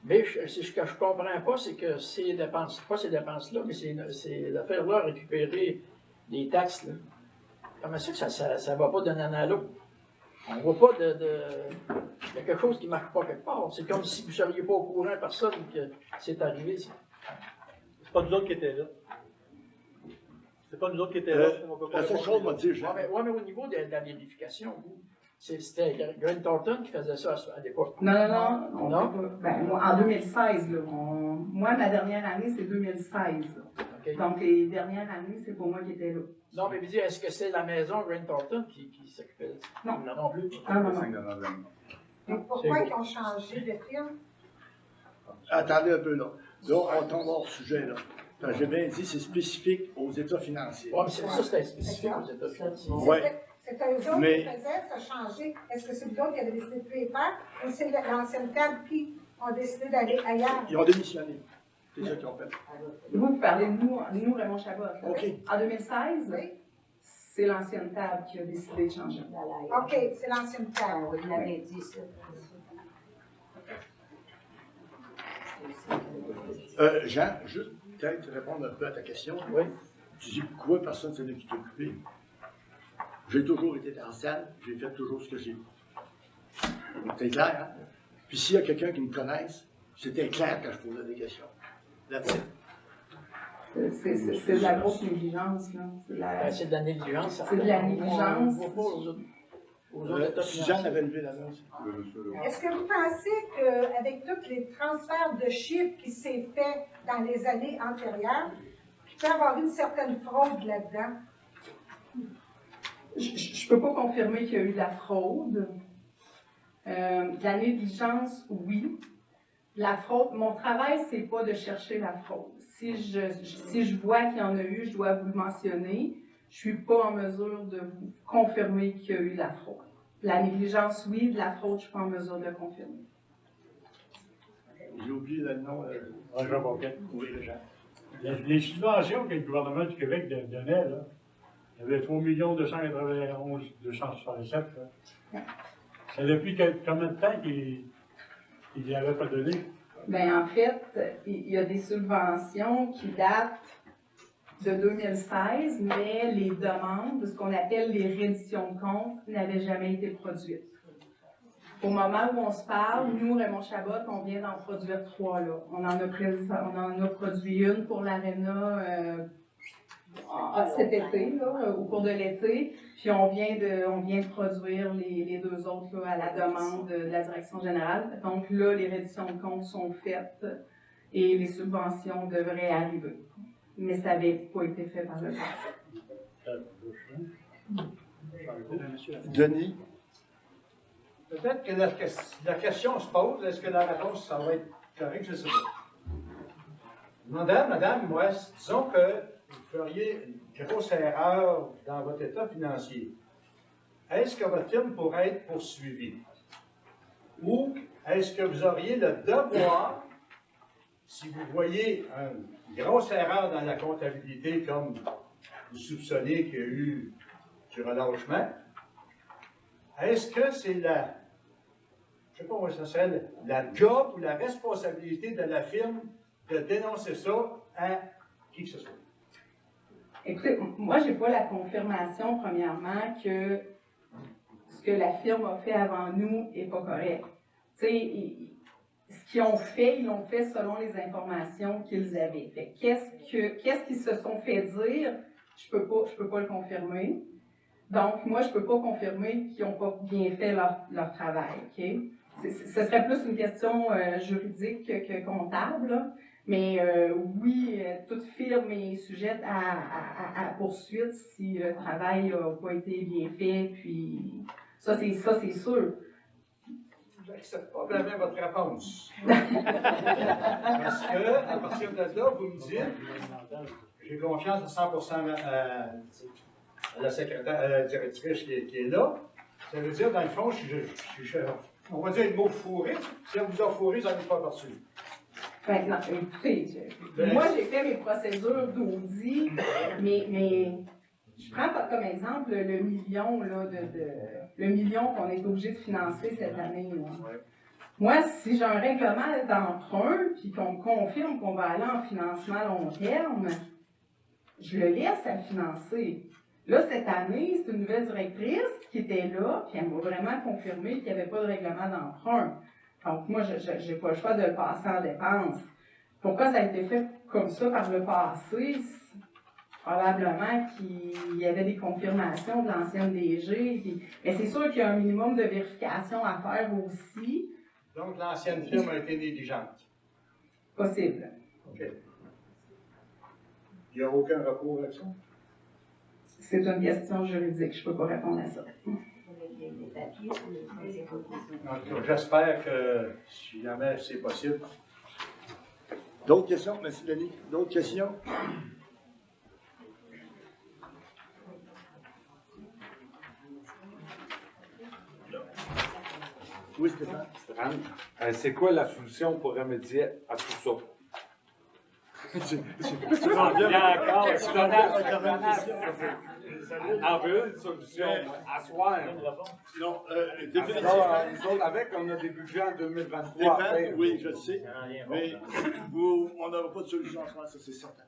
Mais ce que je comprends pas, c'est que ces dépenses, pas ces dépenses-là, mais ces affaires-là, récupérer les taxes, là. Comment ça que ça va pas d'un an à l'autre? On ne voit pas il y a quelque chose qui ne marche pas quelque part. C'est comme si vous ne seriez pas au courant, personne, que c'est arrivé. Ça. C'est pas nous autres qui étaient là. C'est pas nous autres qui étaient là. On peut pas La seule chose, moi, dire, Jean, Ouais, mais au niveau de la vérification, c'était Grant Thornton qui faisait ça à l'époque. Non. Non? Ben, moi, en 2016, là, moi, ma dernière année, c'est 2016. OK. Donc, les dernières années, c'est pour moi qui était là. Non, mais est-ce que c'est la maison Grant Thornton qui s'occupait de ça? Non. Non plus. Non. Donc, pourquoi ils ont changé de film? attendez un peu, là. Là, on tombe hors sujet, là. J'ai bien dit, c'est spécifique aux États financiers. Oui, mais ça, c'était spécifique aux États-Unis. Ouais. C'était eux autres Mais- qui faisaient, ça changeait. Est-ce que c'est vous autres qui avez décidé de plus les faire? Ou c'est l'ancienne table qui ont décidé d'aller ailleurs? Ils ont démissionné. C'est ça qu'ils ont fait. Vous parlez de nous, Raymond Chabot. là. OK. En 2016, Oui? c'est l'ancienne table qui a décidé de changer. OK, c'est l'ancienne table. Il l'avait dit, ça. Jean, juste peut-être répondre un peu à ta question. Oui. Tu dis pourquoi personne ne s'en est occupé? J'ai toujours été dans la salle, j'ai fait toujours ce que j'ai dit. C'est clair, hein? Puis s'il y a quelqu'un qui me connaisse, c'était clair quand je posais des questions. Là-dessus. C'est de la grosse négligence, là. C'est de la négligence. C'est de la négligence. On ne voit pas aux autres États Suzanne financiers. avait levé la main aussi. Est-ce que vous pensez qu'avec tous les transferts de chiffres qui s'est fait dans les années antérieures, il peut y avoir une certaine fraude là-dedans? Je ne peux pas confirmer qu'il y a eu de la fraude. De la négligence, oui. La fraude, mon travail, c'est pas de chercher la fraude. Si je vois qu'il y en a eu, je dois vous le mentionner. Je suis pas en mesure de vous confirmer qu'il y a eu de la fraude. La négligence, oui. De la fraude, je suis pas en mesure de le confirmer. J'ai oublié le nom. Je vais comprendre. Oui, Jean. Les subventions que le gouvernement du Québec donnait, là, il y avait 3 291 267. Là. Ça depuis combien de temps qu'il n'y avait pas donné? Bien, en fait, il y a des subventions qui datent de 2016, mais les demandes, ce qu'on appelle les redditions de comptes, n'avaient jamais été produites. Au moment où on se parle, nous, Raymond Chabot, on vient d'en produire 3 là. On en a produit une pour l'Arena cet été, là, au cours de l'été, puis on vient de produire les 2 autres là, à la demande de la direction générale. Donc là, les redditions de comptes sont faites et les subventions devraient arriver. Mais ça n'avait pas été fait par le passé. Denis? Peut-être que la question se pose, est-ce que la réponse, ça va être correct, je ne sais pas. Madame, moi, disons que vous feriez une grosse erreur dans votre état financier. Est-ce que votre firme pourrait être poursuivie? Ou est-ce que vous auriez le devoir, si vous voyez une grosse erreur dans la comptabilité, comme vous soupçonnez qu'il y a eu du relâchement, est-ce que c'est je ne sais pas comment ça serait, la job ou la responsabilité de la firme de dénoncer ça à qui que ce soit? Écoutez, moi, je n'ai pas la confirmation, premièrement, que ce que la firme a fait avant nous n'est pas correct. Tu sais, ce qu'ils ont fait, ils l'ont fait selon les informations qu'ils avaient. Fait qu'est-ce qu'ils se sont fait dire? Je peux pas le confirmer. Donc, moi, je ne peux pas confirmer qu'ils n'ont pas bien fait leur travail. Okay? Ce serait plus une question juridique que comptable. Là. Mais oui, toute firme est sujette à poursuite si le travail n'a pas été bien fait. Puis ça, c'est sûr. Je n'accepte pas vraiment votre réponse. Parce que, à partir de là, vous me dites, j'ai confiance à 100% à la secrétaire, à la directrice qui est là. Ça veut dire, dans le fond, on va dire le mot fourré. Si elle vous a fourré, ça n'est pas perçu. Maintenant, écoutez, moi, j'ai fait mes procédures d'audit, mais je prends comme exemple le million, là, le million qu'on est obligé de financer cette année, là. Moi, si j'ai un règlement d'emprunt, puis qu'on me confirme qu'on va aller en financement à long terme, je le laisse à financer. Là, cette année, c'est une nouvelle directrice qui était là, puis elle m'a vraiment confirmé qu'il n'y avait pas de règlement d'emprunt. Donc, moi, je n'ai pas le choix de le passer en dépense. Pourquoi ça a été fait comme ça par le passé? Probablement qu'il y avait des confirmations de l'ancienne DG. Mais c'est sûr qu'il y a un minimum de vérification à faire aussi. Donc, l'ancienne firme a été négligente. Possible. OK. Il n'y a aucun recours avec ça? C'est une question juridique, je ne peux pas répondre à ça. Donc, j'espère que, si jamais c'est possible. D'autres questions, M. Denis? D'autres questions? Oui, Stéphane. Stéphane, c'est quoi la solution pour remédier à tout ça? Tu rends bien encore. En veut une solution à soir. Non, définitivement. Nous autres, avec, on a des budgets en 2023. Stéphane, oui, je le sais. Mais on n'aura pas de solution à soir, ça c'est certain.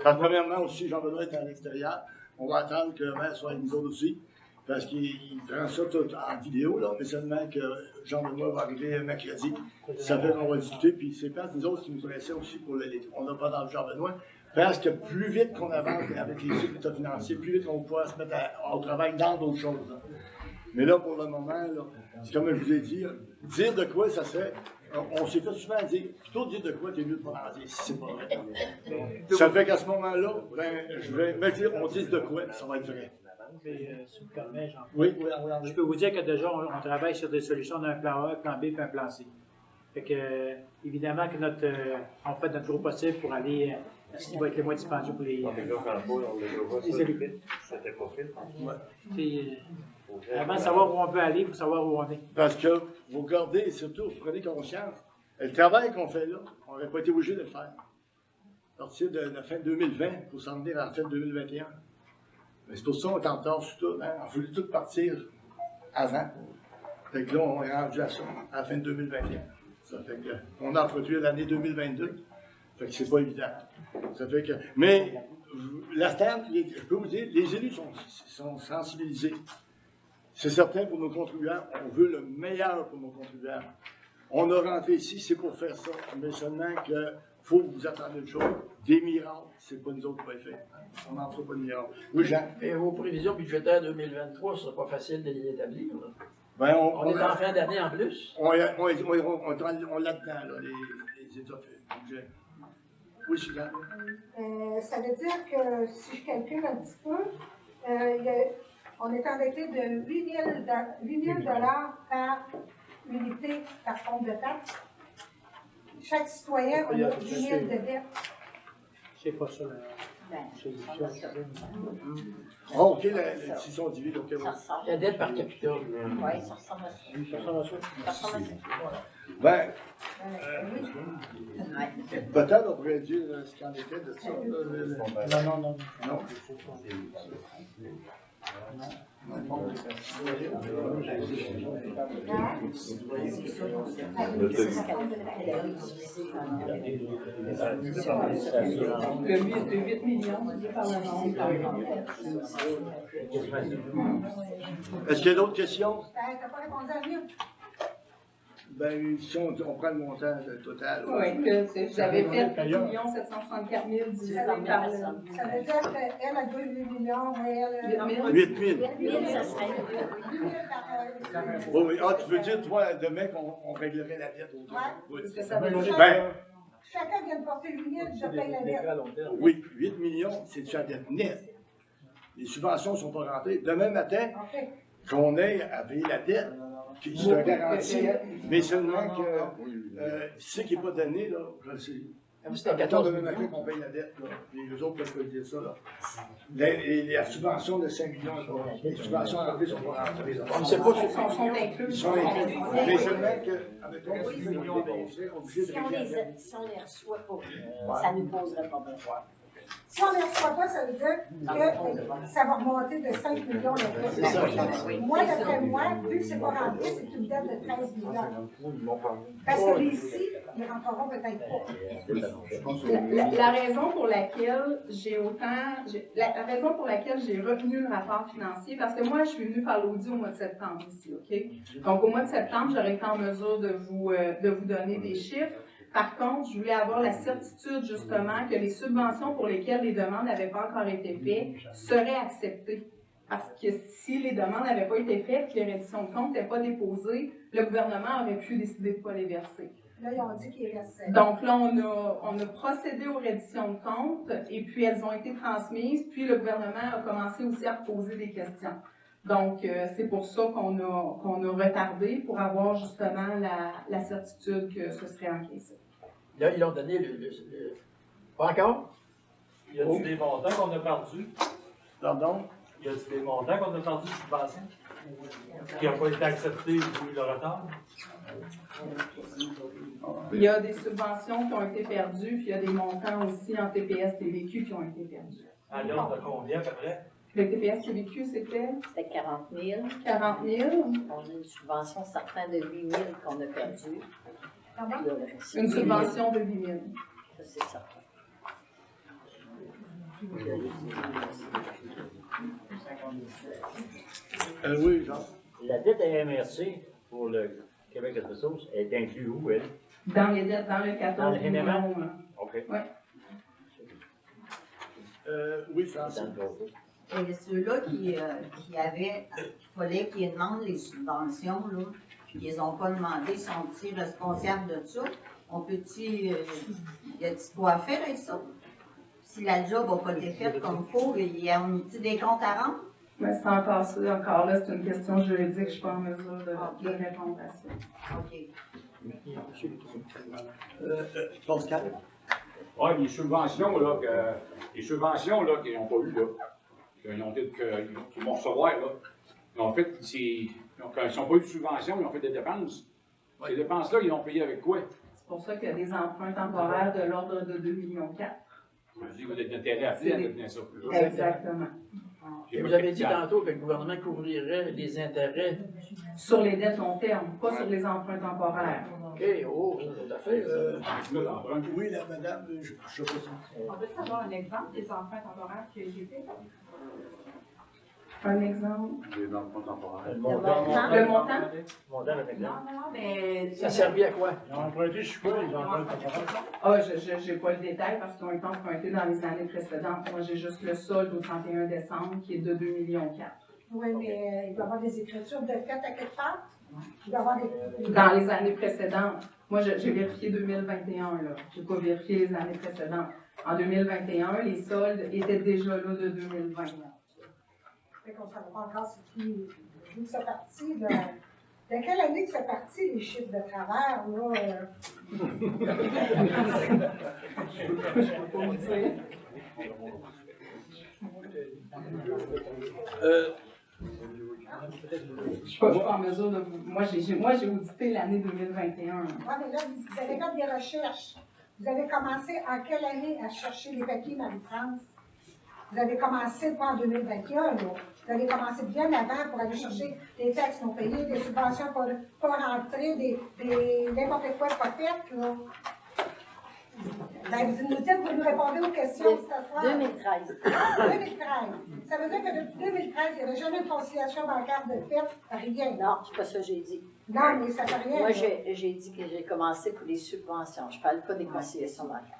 Premièrement aussi, Jean-Benoît est à l'extérieur. On va attendre que le maire soit avec nous autres aussi. Parce qu'il prend ça tout en vidéo, là, mais seulement que Jean-Benoît va arriver mercredi. Ça fait qu'on va discuter, puis c'est parce que nous autres qui nous connaissaient aussi pour on n'a pas dans le Jean-Benoît. Parce que plus vite qu'on avance avec les résultats financiers, plus vite on pourra se mettre au travail dans d'autres choses. Hein. Mais là, pour le moment, c'est comme je vous ai dit, dire de quoi ça serait. On s'est fait souvent dire, plutôt dire de quoi, t'es mieux de pas en dire si c'est pas vrai. Ça fait qu'à ce moment-là, je vais me dire, on dit de quoi, ça va être vrai. Mais, si vous me permettez, Jean, oui. Je peux vous dire que déjà, on travaille sur des solutions d'un plan A, un plan B et un plan C. Fait que, évidemment, que on fait notre gros possible pour aller à ce qui va être le moins dispendieux pour les élus. C'était pas fait. Avant de savoir où on peut aller, il faut savoir où on est. Parce que vous regardez, et surtout, vous prenez conscience, le travail qu'on fait là, on n'aurait pas été obligé de le faire. À partir de la fin 2020, pour s'en venir à la fin 2021. Mais c'est pour ça qu'on est en retard sur tout. Hein? On voulait tout partir avant. Fait que là, on est rendu à ça, à la fin de 2021. Ça fait qu'on a produit l'année 2022. Fait que c'est pas évident. Ça fait que. Mais la terre, je peux vous dire, les élus sont sensibilisés. C'est certain pour nos contribuables, on veut le meilleur pour nos contribuables. On a rentré ici, c'est pour faire ça, mais seulement qu'il faut vous attendre une chose, des miracles, c'est pas nous autres qui va le faire. On n'en fera pas de miracles. Oui, Jean? Et vos prévisions budgétaires 2023, ce sera pas facile de les établir. Là. Ben, on est en fin d'année en plus. On là-dedans, les états faits. Oui, Jean? Ça veut dire que si je calcule un petit peu, on est endetté de 8 000 par unité par compte de taxe. Chaque citoyen a 8 000 de dette. C'est pas ça. OK, s'ils sont divisés, OK. La dette par capita. Oui, ça ressemble à ça. Ça ressemble à ça. Ben, peut-être on pourrait dire ce qu'il en était de ça. Non. De 8 millions, par le nombre. Est-ce qu'il y a d'autres questions? T'as pas répondu à mieux. Ben, si on prend le montant total. Oui, que vous avez fait 1 764 000 divisé par le... Ça veut dire qu'elle a 2 millions, mais elle a... 8 000. 8 000, ça serait... 8 000 par... Oui. Ah, tu veux dire, toi, demain, qu'on réglerait la dette autour? Oui. Oui. Ça veut dire... Ben, Chacun vient de porter 8 000, je paye la dette. oui, 8 millions, c'est de la dette nette. Les subventions ne sont pas rentrées. Demain matin, qu'on ait à payer la dette, qui se garantit, mais seulement que ce qui n'est pas donné, là, je le sais. C'était Mettons 14 demain matin millions. qu'on paye la dette, là. Les autres peuvent dire ça, là. La subvention de 5 millions, là, les subventions rentrées sont pas rentrées. On ne sait pas Ils sont inclus. Ils sont inclus. Mais seulement que, admettons, si on est dépensé, on est obligé de Si on les reçoit pas, ça ne nous poserait pas besoin. Si on ne les reçoit pas, ça veut dire que ça va remonter de 5 millions la C'est ça. Moi, d'après moi, vu que c'est pas rentré, c'est une dette de 13 millions. Parce que ici, ils ne rentreront peut-être pas. La raison pour laquelle la raison pour laquelle j'ai retenu le rapport financier, parce que moi, je suis venue faire l'audit au mois de septembre ici, OK? Donc, au mois de septembre, j'aurais été en mesure de vous donner des chiffres. Par contre, je voulais avoir la certitude, justement, que les subventions pour lesquelles les demandes n'avaient pas encore été faites seraient acceptées. Parce que si les demandes n'avaient pas été faites, que les redditions de comptes n'étaient pas déposées, le gouvernement aurait pu décider de ne pas les verser. Là, ils ont dit qu'il restait. Donc là, on a procédé aux redditions de comptes et puis elles ont été transmises, puis le gouvernement a commencé aussi à poser des questions. Donc, c'est pour ça qu'on a retardé, pour avoir justement la certitude que ce serait encaissé. Là, ils ont donné Pas encore? Y a-t-il des montants qu'on a perdus? Pardon? Y a-t-il des montants qu'on a perdus de subvention? Qui n'ont pas été acceptés vu le retard? Il y a des subventions qui ont été perdues, puis il y a des montants aussi en TPS TVQ qui ont été perdus. À l'ordre de combien à peu près? Le TPS TVQ, c'était? C'était 40 000. 40 000. On a une subvention certaine de 8 000 qu'on a perdue. Une subvention de 8 000. Ça, c'est certain. Oui, Jean. La dette à MRC pour le Québec de Ressources est inclue où, elle? Dans les dettes, dans le 14 Dans le millions. NMA? OK. Ouais. Oui, ça. Et ceux-là qui avaient, il fallait qu'ils demandent les subventions, là, puis qu'ils n'ont pas demandé, sont-ils responsables de ça? On peut-il, y a-t-il quoi à faire avec ça? Si la job n'a pas été faite comme il faut, il y a des comptes à rendre? Mais c'est encore ça, encore là, c'est une question juridique, je ne suis pas en mesure de répondre à ça. OK. Pascal? Oui, les subventions, là, qu'ils n'ont pas eu, là, qu'ils vont recevoir, là, ils ont fait, quand ils n'ont pas eu de subvention, ils ont fait des dépenses. Ces dépenses-là, ils ont payé avec quoi? C'est pour ça qu'il y a des emprunts temporaires de l'ordre de 2,4 millions. Je dis, vous êtes intérêt à faire de ça. Exactement. Et vous avez dit tantôt que le gouvernement couvrirait les intérêts. Sur les dettes long terme, pas sur les emprunts temporaires. OK, oh, tout à fait. Oui, la madame, je sais pas si. On peut savoir un exemple des emprunts temporaires qui ont été faits? Un exemple? Les emprunts temporaires. Le montant? Non, mais... Ça servait à quoi? Ils ont emprunté, je sais pas, ils ont emprunté. Ah, je n'ai pas le détail parce qu'ils ont été empruntés dans les années précédentes. Moi, j'ai juste le solde au 31 décembre qui est de 2,4 millions. Oui, mais il doit y avoir des écritures de fait à quelque part. Il doit y avoir des... Dans les années précédentes. Moi, j'ai vérifié 2021, là. Je n'ai pas vérifié les années précédentes. En 2021, les soldes étaient déjà là de 2020. Fait qu'on ne savait pas encore d'où c'est parti. De quelle année que c'est parti, les chiffres de travers, là? Je ne suis pas en mesure de vous... Moi, j'ai audité l'année 2021. Oui, mais là, vous avez fait des recherches. Vous avez commencé en quelle année à chercher les papiers Marie-France? Vous avez commencé pas en 2021, là. Vous avez commencé bien avant pour aller chercher des taxes non payées, des subventions pas rentrées, n'importe quoi pas fait, là. Ben, vous nous dites, vous nous répondez aux questions cette fois. 2013. 2013. Ça veut dire que depuis 2013, il n'y avait jamais de conciliation bancaire de fait, rien. Non, c'est pas ça que j'ai dit. Non, mais ça fait rien. Moi, là. j'ai dit que j'ai commencé pour les subventions. Je ne parle pas des conciliations bancaires.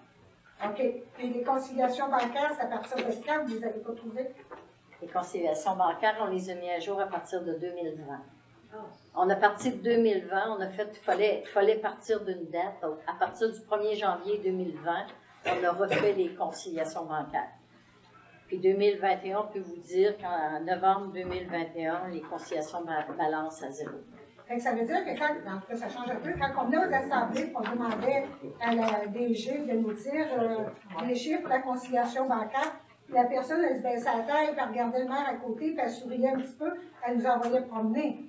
OK. Puis les conciliations bancaires, c'est à partir de quand vous les avez pas trouvées? Les conciliations bancaires, on les a mis à jour à partir de 2020. On a parti de 2020, on a fait, il fallait partir d'une date. Donc, à partir du 1er janvier 2020, on a refait les conciliations bancaires. Puis 2021, on peut vous dire qu'en novembre 2021, les conciliations balancent à zéro. Fait que ça veut dire que quand, en tout cas, ça change un peu, quand on venait aux assemblées, on demandait à la DG de nous dire les chiffres de la conciliation bancaire, la personne, elle se baissait la tête, elle regardait le maire à côté, puis elle souriait un petit peu, elle nous envoyait promener.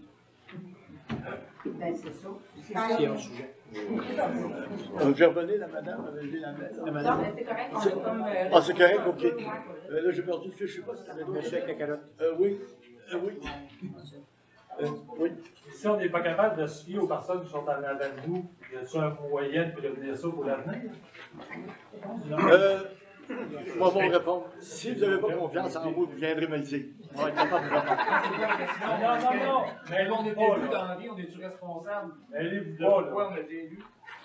Ben, c'est ça. C'est un sujet. Je vais revenir, la madame avait levé la main. La madame. Non, mais c'est correct, on a comme. Ah, c'est correct, ok. Là, j'ai perdu le fil, je sais pas si c'était Monsieur avec la calotte. oui. Oui. Oui. Si on n'est pas capable de se fier aux personnes qui sont en avant de nous, y a-t-il un moyen de prévenir ça pour l'avenir? Moi, je vais répondre. Si vous n'avez pas confiance en moi, vous viendrez me le dire. On va être capable de répondre. Non. Mais On est est élu dans la vie, on est-tu responsable? Mêlez-vous De pas, pourquoi là. on a été élu?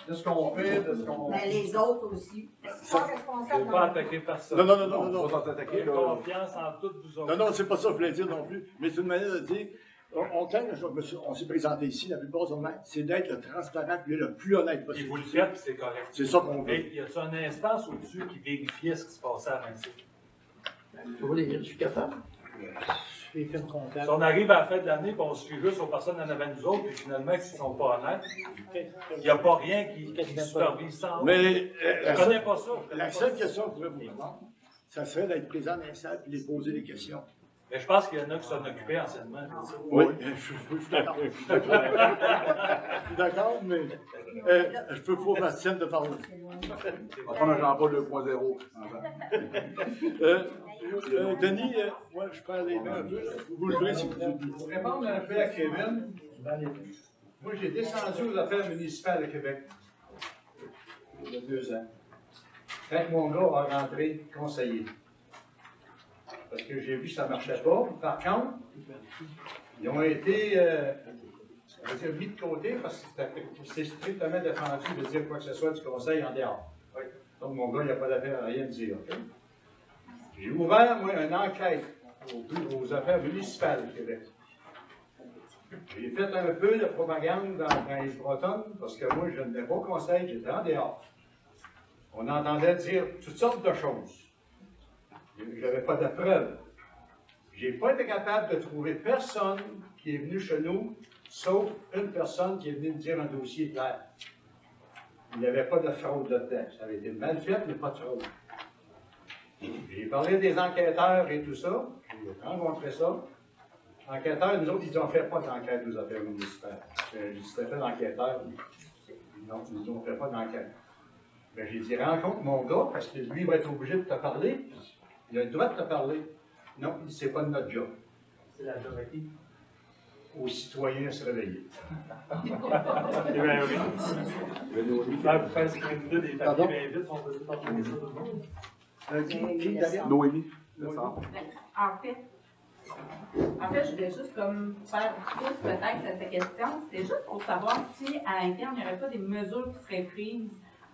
De ce qu'on fait, de ce qu'on... Mais les autres aussi. Pas Faut responsable. pas attaquer personne. Non. On va s'attaquer, là. Confiance en toutes vous autres. Non, c'est pas ça que je voulais dire non plus. Mais c'est une manière de dire. On s'est présenté ici, la plupart du temps, c'est d'être le transparent et le plus honnête Et possible. vous le faites, puis c'est correct. C'est ça qu'on veut. Et y a-t-il une instance au-dessus qui vérifiait ce qui se passait à Vinci? Tu vois les vérificateurs? Les films comptables. Si on arrive à la fin de l'année, puis on se fie juste aux personnes en avant de nous autres, et finalement, ils ne sont pas honnêtes, il n'y a pas rien qui supervise ça. Mais je ne connais pas ça. la seule question que je pourrais vous répondre, ça serait d'être présent dans l'install et de les poser des questions. Mais je pense qu'il y en a qui s'en occupaient anciennement. Oui, je suis d'accord. Je suis d'accord, mais je peux pas Bastien de parler. On va prendre un Jean-Paul 2.0. Denis, moi je peux aller un peu. Vous levez si vous voulez. Pour répondre un peu à Kevin, moi j'ai descendu aux affaires municipales de Québec. Il y a 2 ans. Quand mon gars a rentré conseiller. Parce que j'ai vu que ça ne marchait pas. Par contre, ils ont été on va dire, mis de côté parce que c'est strictement défendu de dire quoi que ce soit du conseil en dehors. Oui. Donc mon gars, il n'a pas d'affaire à rien dire. Okay? J'ai ouvert, moi, une enquête aux affaires municipales au Québec. J'ai fait un peu de propagande dans les Bretonnes parce que moi, je n'étais pas au conseil, j'étais en dehors. On entendait dire toutes sortes de choses. Je n'avais pas de preuves. Je n'ai pas été capable de trouver personne qui est venu chez nous, sauf une personne qui est venue me dire un dossier clair. Il n'y avait pas de fraude là-dedans. Ça avait été mal fait, mais pas de fraude. J'ai parlé des enquêteurs et tout ça. J'ai rencontré ça. Enquêteurs, nous autres, ils n'ont fait pas d'enquête aux affaires municipales. C'était fait d'enquêteurs. Non, ils n'ont fait pas d'enquête. Ben, j'ai dit, rencontre mon gars, parce que lui, il va être obligé de te parler. Il a le droit de te parler. Non, c'est pas de notre job. C'est la job à qui? Aux citoyens à se réveiller. Eh bien, oui. Vous faites ce que vous dites, des papiers, bien vite, on peut se parler ça tout le monde. Noémie. En fait, je voulais juste comme faire plus peut-être cette question. C'est juste pour savoir si à l'interne, il n'y aurait pas des mesures qui seraient prises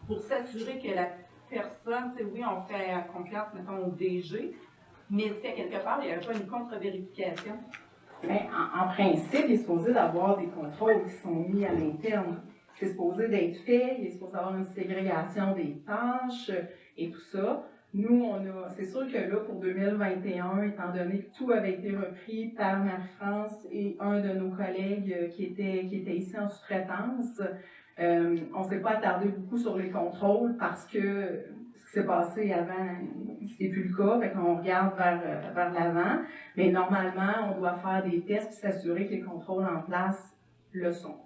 pour s'assurer que la personne, tu sais, oui, on fait confiance, mettons, au DG, mais si à quelque part, il n'y aurait pas une contre-vérification. Bien, en principe, il est supposé d'avoir des contrôles qui sont mis à l'interne. C'est supposé d'être fait, il est supposé avoir une ségrégation des tâches et tout ça. Nous, c'est sûr que là, pour 2021, étant donné que tout avait été repris par Marie-France et un de nos collègues qui était ici en sous-traitance, on ne s'est pas attardé beaucoup sur les contrôles parce que ce qui s'est passé avant, c'est plus le cas, fait qu'on regarde vers l'avant. Mais normalement, on doit faire des tests et s'assurer que les contrôles en place le sont.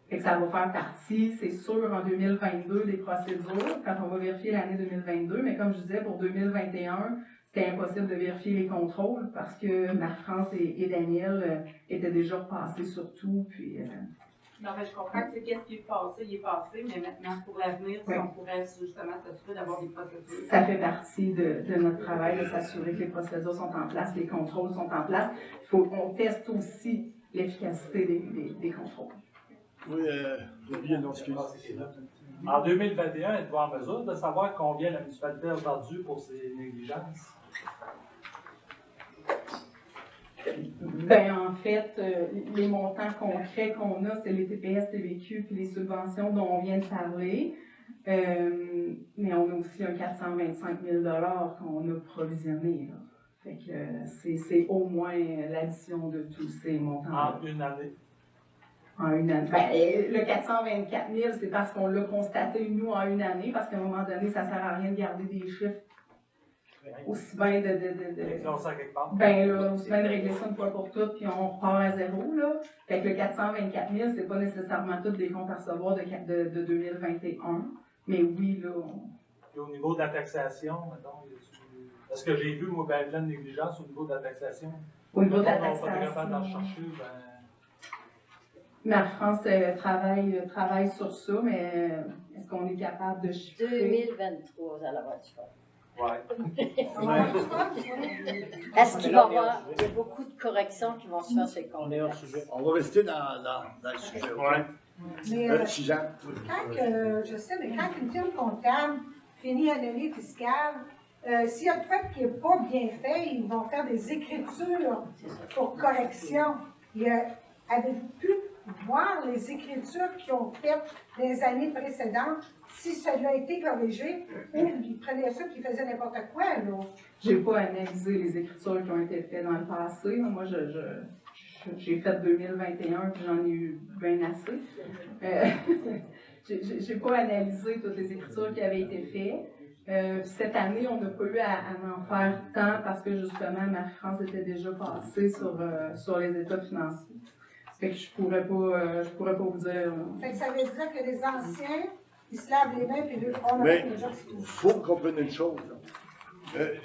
Fait que ça va faire partie, c'est sûr, en 2022 des procédures, quand on va vérifier l'année 2022, mais comme je disais, pour 2021, c'était impossible de vérifier les contrôles parce que Marie-France et Daniel étaient déjà repassés sur tout, puis... Non, mais je comprends que qu'est-ce qui est passé, il est passé, mais maintenant, pour l'avenir, oui. on pourrait justement s'assurer d'avoir des procédures. Ça fait partie de notre travail de s'assurer que les procédures sont en place, les contrôles sont en place. Il faut qu'on teste aussi l'efficacité des contrôles. Oui, j'ai oublié le nom, excuse. En 2021, êtes-vous en mesure de savoir combien la municipalité a perdu pour ses négligences? Ben, en fait, les montants concrets qu'on a, c'est les TPS, TVQ puis les subventions dont on vient de parler. Mais on a aussi un 425 000 $ qu'on a provisionné. Là. Fait que c'est au moins l'addition de tous ces montants. En une année? En une année. Ben, le 424 000, c'est parce qu'on l'a constaté, nous, en une année, parce qu'à un moment donné, ça ne sert à rien de garder des chiffres aussi bien ben là, aussi bien de régler ça une fois pour toutes, puis on repart à zéro, là. Fait que le 424 000, c'est pas nécessairement tous des comptes à recevoir de 2021, mais oui, là. Et au niveau de la taxation, mettons, est-ce que j'ai vu, moi, ben, plein de négligence au niveau de la taxation? Au niveau de la On taxation. pas capable d'en chercher, Mar France travaille sur ça, mais est-ce qu'on est capable de chiffrer? 2023, vous allez avoir du fun. Ouais. Est-ce qu'il va y avoir il y a beaucoup de corrections qui vont se faire sur les comptes? On va rester dans le sujet. Ouais. Mais Suzanne. je sais, mais quand une firme comptable finit une année fiscale, s'il y a de fait qui n'est pas bien fait, ils vont faire des écritures pour correction. Avez-vous pu voir les écritures qu'ils ont faites les années précédentes, si cela a été corrigé, ou ils prenaient ça et ils faisaient n'importe quoi, là? J'ai pas analysé les écritures qui ont été faites dans le passé. Moi, j'ai fait 2021 puis j'en ai eu bien assez. J'ai pas analysé toutes les écritures qui avaient été faites. Cette année, on n'a pas eu à en faire tant parce que justement, Marie-France était déjà passée sur les états financiers. Fait que je pourrais pas vous dire. Fait que ça veut dire que les anciens, ils se lavent les mains puis on a Mais fait déjà c'est tout. il faut comprendre une chose.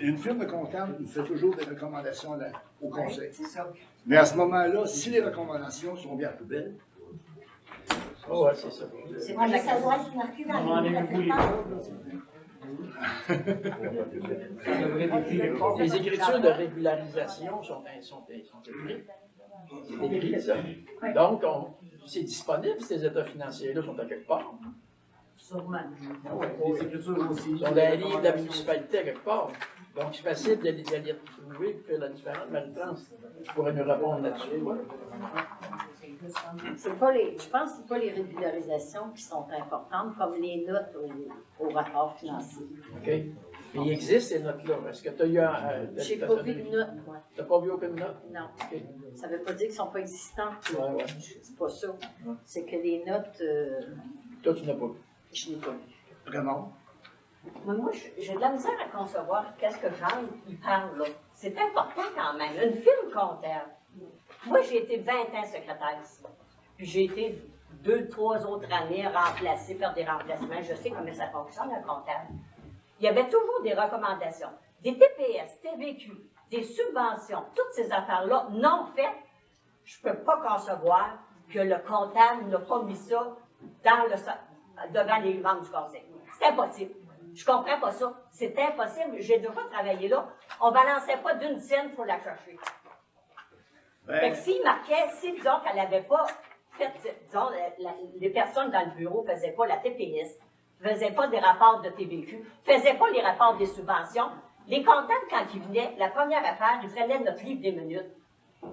Une firme comptable il fait toujours des recommandations au conseil. C'est ça. Mais à ce moment-là, si les recommandations sont bien plus belles, Oh, ouais, c'est ça. C'est pas mais ça doit être marqué dans Les écritures de régularisation sont écrites. C'est écrit, ça. Donc, c'est disponible, ces états financiers-là sont à quelque part. Sûrement. Les écritures aussi. Ils sont dans les livres de la municipalité à quelque part. Donc, c'est facile de les retrouver et faire la différence. Marie-France pourrait nous répondre là-dessus. Ouais. Je pense que ce pas les régularisations qui sont importantes, comme les notes au rapport financier. OK. Mais il existe ces notes-là. Est-ce que tu as eu j'ai pas vu de notes, moi. Tu n'as pas vu aucune note? Non. Okay. Ça ne veut pas dire qu'ils ne sont pas existants. Ouais. C'est pas ça. C'est que les notes. Toi, tu n'as pas vu. Je n'ai pas vu. Vraiment? Moi, j'ai de la misère à concevoir qu'est-ce que Jean il parle là. C'est important quand même. Une firme comptable. Moi, j'ai été 20 ans secrétaire ici. Puis j'ai été 2-3 autres années remplacée par des remplacements. Je sais comment ça fonctionne, un comptable. Il y avait toujours des recommandations. Des TPS, TVQ, des subventions, toutes ces affaires-là non faites. Je ne peux pas concevoir que le comptable n'a pas mis ça devant les membres du conseil. C'est impossible. Je ne comprends pas ça. C'est impossible. J'ai déjà travaillé là. On ne balançait pas d'une scène pour la chercher. Fait que s'il marquait, si disons qu'elle n'avait pas fait, disons, les personnes dans le bureau ne faisaient pas la TPS, ne faisaient pas des rapports de TVQ, ne faisaient pas les rapports des subventions, les comptables, quand ils venaient, la première affaire, ils prenaient notre livre des minutes,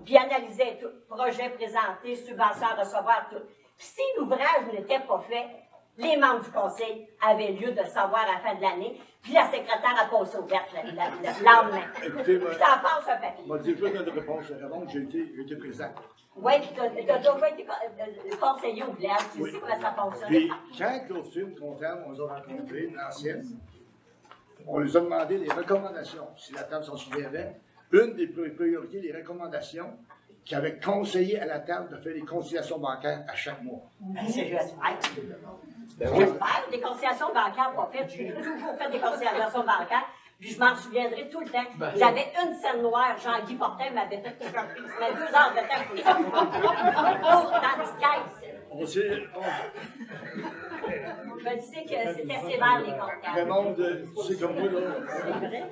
puis analysaient tout, projet présenté, subvention à recevoir, tout. Puis si l'ouvrage n'était pas fait, les membres du conseil avaient lieu de savoir à la fin de l'année, puis la secrétaire a passé ouverte le lendemain. Écoutez, puis t'en passes un papier. moi, j'ai juste une réponse. J'ai été présent. Oui, puis t'as déjà été conseiller au bled, tu sais comment ça fonctionne. Puis, quand l'autre firme comptable, on les a rencontrés, l'ancienne, on les a demandé les recommandations. Si la table s'en souviendrait, une des priorités, les recommandations, qui avait conseillé à la table de faire des conciliations bancaires à chaque mois. J'espère. J'espère. Des conciliations bancaires pas faites. J'ai toujours fait des conciliations bancaires. Puis je m'en souviendrai tout le temps. J'avais une scène noire, Jean-Guy Fortin m'avait fait échapper. Il met 2 heures de temps pour ça. Dans le caisse. On sait. Je me disais que c'était sévère, les comptables. Raymond, c'est comme moi, là.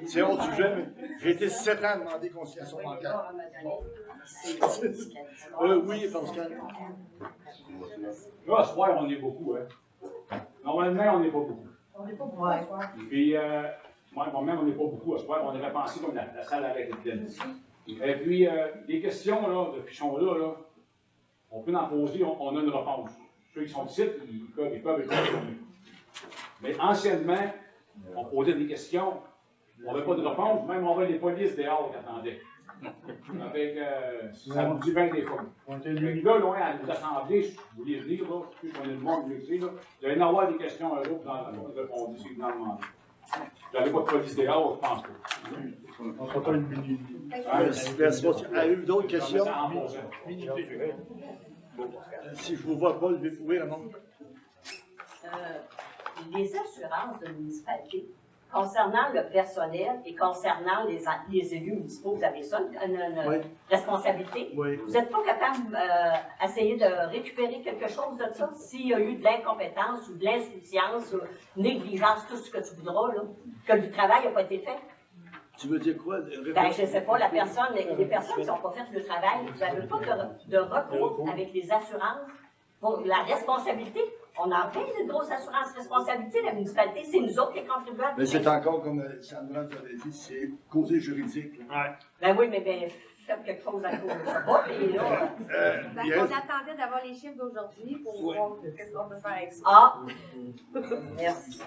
C'est autre sujet, mais j'ai été 7 ans à demander conciliation bancaire. Oui, Pascal. Là, à ce soir, on est beaucoup, hein. Normalement, on n'est pas beaucoup. On n'est pas beaucoup à soir. Puis, moi-même, on n'est pas beaucoup à ce soir. On est repensé comme la salle avec le pleine. Et puis, les questions, là, de fichons-là, on peut en poser, on a une réponse. Ceux qui sont ici, ils peuvent répondre. Mais anciennement, on posait des questions, on n'avait pas de réponse, même on avait les polices dehors qui attendaient. Avec, ça vous dit bien des fois. Fait que là, loin à l'Assemblée, je voulais le dire, là, plus qu'on est le monde, je le sais, là, vous allez en avoir des questions un jour, vous en répondez si vous en demandez. Vous n'avez pas de police dehors, je pense pas. On fera pas une minute. Avez-vous d'autres questions? Si je vous vois pas, levez la main. Les assurances de municipalité, concernant le personnel et concernant les élus municipaux, vous avez ça, une responsabilité? Oui. Vous n'êtes pas capable d'essayer de récupérer quelque chose de ça? S'il y a eu de l'incompétence ou de l'insuffisance, ou négligence, tout ce que tu voudras, là, que le travail n'a pas été fait? Tu veux dire quoi? Ben, je ne sais pas, les personnes qui n'ont pas fait le travail, vous n'avez pas de recours avec les assurances pour la responsabilité. On en paye une grosse assurance responsabilité, la municipalité, c'est nous autres les contribuables. Mais c'est encore, comme Sandra avait dit, c'est causé juridique. Ben oui, mais faites quelque chose à cause de ça. Et là, on attendait d'avoir les chiffres d'aujourd'hui pour voir ce qu'on peut faire avec ça. Ah! Merci.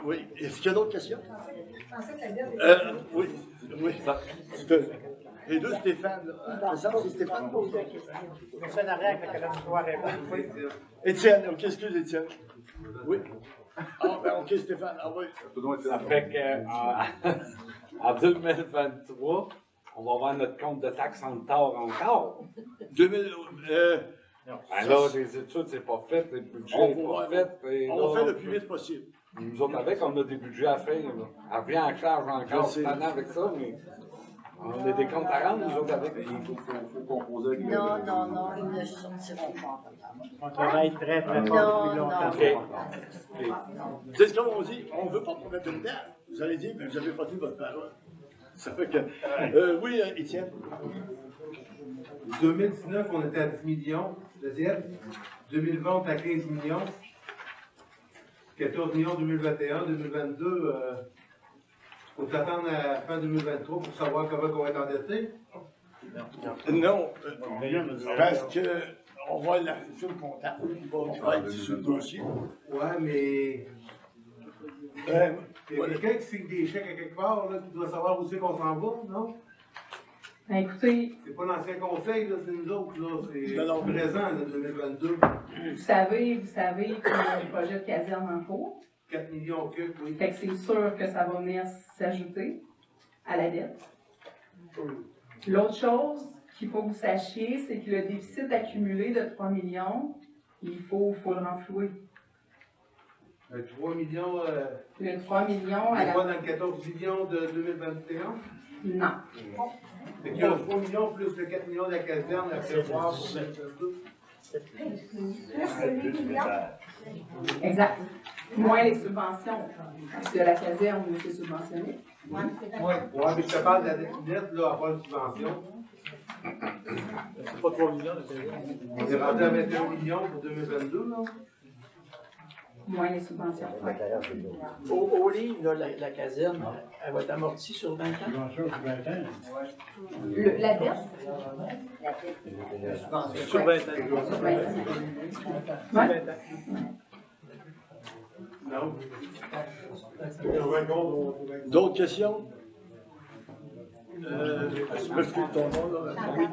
Oui. Est-ce qu'il y a d'autres questions? Oui. Les deux Stéphane, c'est Stéphane. C'est un arrêt avec la colonne noire et blanche. Étienne, ok, excuse Étienne. Oui. Ah, ben ok, Stéphane, ah oui. Ça fait qu'en 2023, on va avoir notre compte de taxes en retard encore. 2000. Ben là, les études, c'est pas fait, les budgets, c'est pas fait. On va faire le plus vite possible. Nous autres, avec, on a des budgets à faire. Là. Elle revient en charge encore cette année avec ça, mais on a des comptes à rendre, nous autres, avec. Il faut composer avec Non, ils ne sortiront pas. On travaille très fort depuis longtemps. C'est ce qu'on dit, on ne veut pas promettre une date. Vous allez dire, mais vous n'avez pas dit votre parole. Ça fait que. Oui, Étienne. 2019, on était à 10 millions de dettes. 2020, on était à 15 millions. 14 millions en 2021. 2022, il faut s'attendre à fin 2023 pour savoir comment on va être endetté. Non, parce qu'on va la future comptable qui va être sur le dossier. Ouais, mais. Il y a quelqu'un qui signe des chèques à quelque part, là, qui doit savoir où c'est qu'on s'en va, non? Ben, écoutez. C'est pas l'ancien conseil, là, c'est nous autres, là. C'est présent, là, 2022. Vous savez qu'il y a un projet de caserne en cours. 4 millions que, oui. Fait que c'est sûr que ça va venir s'ajouter à la dette. L'autre chose qu'il faut que vous sachiez, c'est que le déficit accumulé de 3 millions, il faut le renflouer. 3 millions. Le 3 millions à la. la. Pas dans le 14 millions de 2021? Non. Fait qu'il y a 3 millions plus le 4 millions de la caserne à prévoir pour 2022. Exact. Moins les subventions. Parce que la caserne, on était subventionné. Oui, mais je te parle de la dette nette, là, à part de subvention. C'est pas 3 millions, on est rendu à 21 millions pour 2022, là. Moins les subventions. Ouais. Au livre, là, la caserne, elle va être amortie sur 20 ans. La dette? Sur 20 ans. Non. D'autres questions? Je me fais ton nom, là. Oui.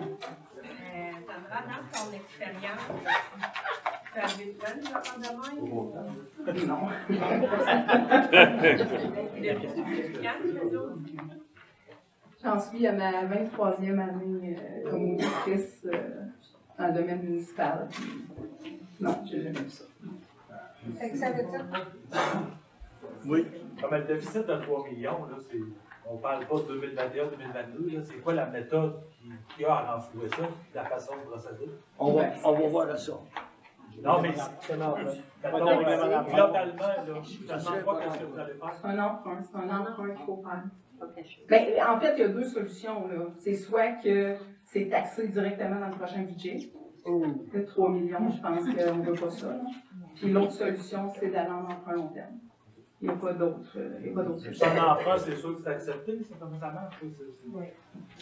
Sandra, dans ton expérience, tu as des jeunes enfants de même? Non. J'en suis à ma 23e année comme auditrice dans le domaine municipal. Non, j'ai jamais vu ça. Fait que ça veut dire. Oui. Comme le déficit de 3 millions, là, on ne parle pas de 2021-2022, c'est quoi la méthode qui a à renflouer ça, la façon de procéder? On va voir ça. Non, mais globalement, là, je ne demande pas qu'est-ce que vous allez faire. C'est un emprunt qu'il faut faire. Ben, en fait, il y a deux solutions. C'est soit que c'est taxé directement dans le prochain budget. De 3 millions, je pense qu'on ne veut pas ça. Là. Puis l'autre solution, c'est d'aller en emprunt long terme. Il n'y a pas d'autre solution. Un emprunt, c'est sûr que c'est accepté, c'est comme ça marche. Oui.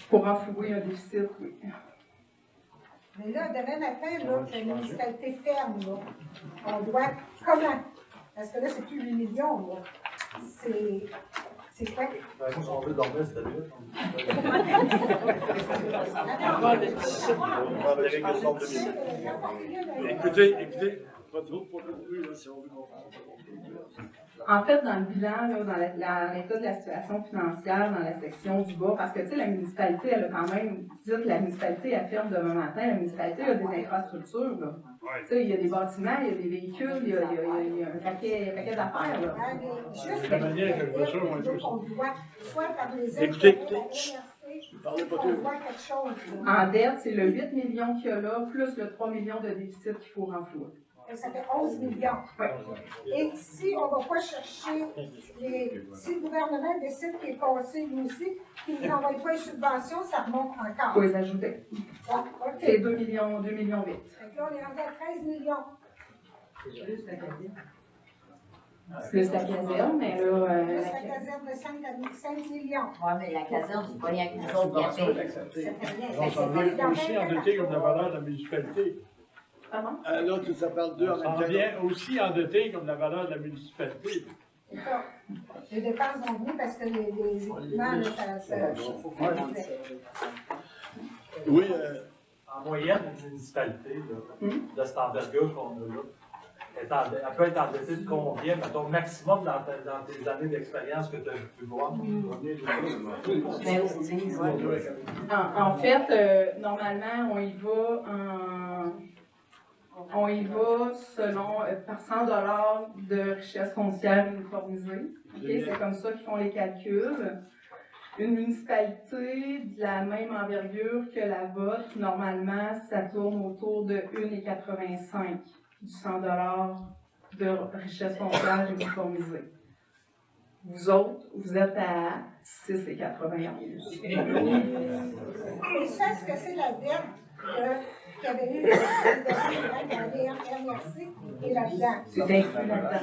Pour renflouer un déficit, oui. Mais là, demain matin, là, que la municipalité ferme, là, on doit comment? Parce que là, c'est plus 8 millions, là. C'est C'est quoi? Moi, si on veut dormir, c'était mieux. Écoutez, pas trop pour le bruit, là, si on veut comprendre. En fait, dans le bilan, là, dans l'état de la situation financière, dans la section du bas, parce que, tu sais, la municipalité, elle a quand même dit que la municipalité affirme demain matin, la municipalité a des infrastructures, là. Tu sais, il y a des bâtiments, il y a des véhicules, il y a un paquet d'affaires, là. Juste la manière que je veux ça, moi, qu'on doit, soit par les Écoutez, parlez pas de voit quelque chose. En dette, c'est le 8 millions qu'il y a là, plus le 3 millions de déficit qu'il faut renflouer. Ça fait 11 millions. Et si on ne va pas chercher, si le gouvernement décide qu'il est passé, lui aussi, qu'il ne nous envoie pas les subventions, ça remonte encore. Il faut les ajouter. Ah, OK. C'est 2 millions 8. Donc là, on est rendu à 13 millions. Plus la caserne, mais là... Plus la caserne de 5 millions. Oui, mais la caserne, c'est pas rien que nous autres qui a payé. On s'en vient aussi endetté comme la valeur de la municipalité. Pardon? Là, ça parle d'eux en On même s'en temps. vient aussi endetté comme la valeur de la municipalité. C'est ça. Les dépenses vont venir parce que les équipements, là, ça. Oui, En moyenne, une municipalité de cette envergure qu'on a là, elle peut être endettée de combien, mettons, maximum dans tes années d'expérience que tu as pu voir? En fait, normalement, on y va selon par 100 $ de richesse foncière uniformisée. Okay? C'est comme ça qu'ils font les calculs. Une municipalité de la même envergure que la vôtre, normalement, ça tourne autour de 1,85 du 100 $ de richesse foncière uniformisée. Vous autres, vous êtes à 6,91. Et ça, est-ce que c'est la dette qu'il y avait eu dans les MRC et là-dedans? C'est inclus là-dedans.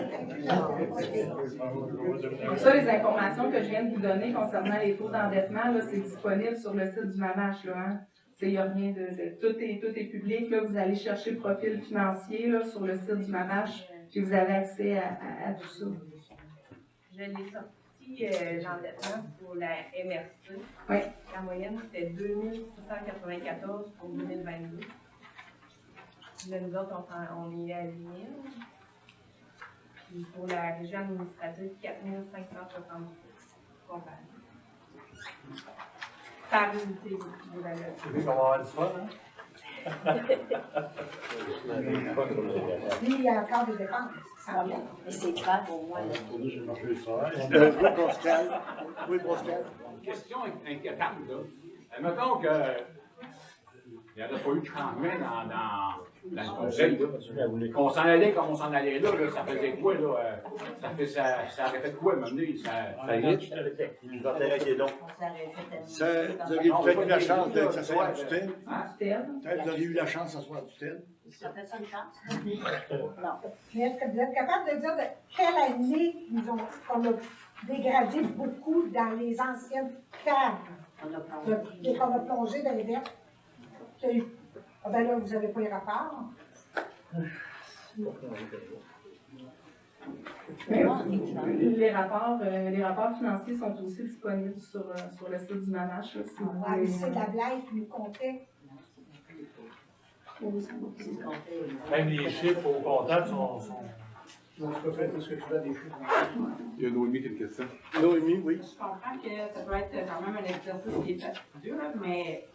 Ça, les informations que je viens de vous donner concernant les taux d'endettement, là, c'est disponible sur le site du MAMACH, là, hein? Il n'y a rien tout est public, là. Vous allez chercher le profil financier, là, sur le site du MAMACH, puis vous avez accès à tout ça. Je l'ai sorti, l'endettement pour la MRC. Oui. La moyenne, c'était 2694 pour 2022. Là, nous autres, on est à 10 000. Puis pour la région administrative, 4570 comparé. Par unité de valeur. Tu veux qu'on va avoir du fun, hein? Lui, il y a encore des dépenses. Mais c'est clair pour moi. Oui, Pascal. Oui, Pascal. Une question inquiétante, là. Admettons que il n'y en a pas eu de changement dans le conseil, là. On s'en allait comme on s'en allait là, ça faisait quoi, là? Ça aurait fait quoi, maintenant? Ça y est? Il nous enterrait des dons. Vous auriez peut-être eu la chance de s'asseoir à tutelle. Tutelle? Peut-être vous auriez eu la chance de s'asseoir à tutelle. Ça fait ça une chance? Non. Mais est-ce que vous êtes capable de dire de quelle année qu'on a dégradé beaucoup dans les anciennes caves? Qu'on a plongé dans les dettes? Ah ben là, vous n'avez pas les rapports. Les rapports financiers sont aussi disponibles sur le site du MAMACH. Là, si vous voulez. C'est la blague qui nous comptait. Même les chiffres au comptable sont... Non, je peux faire tout ce que tu veux des chiffres. Il y a Noémie qui a une question. Noémie, oui. Je comprends que ça peut être quand même un exercice qui est fastidieux, là, mais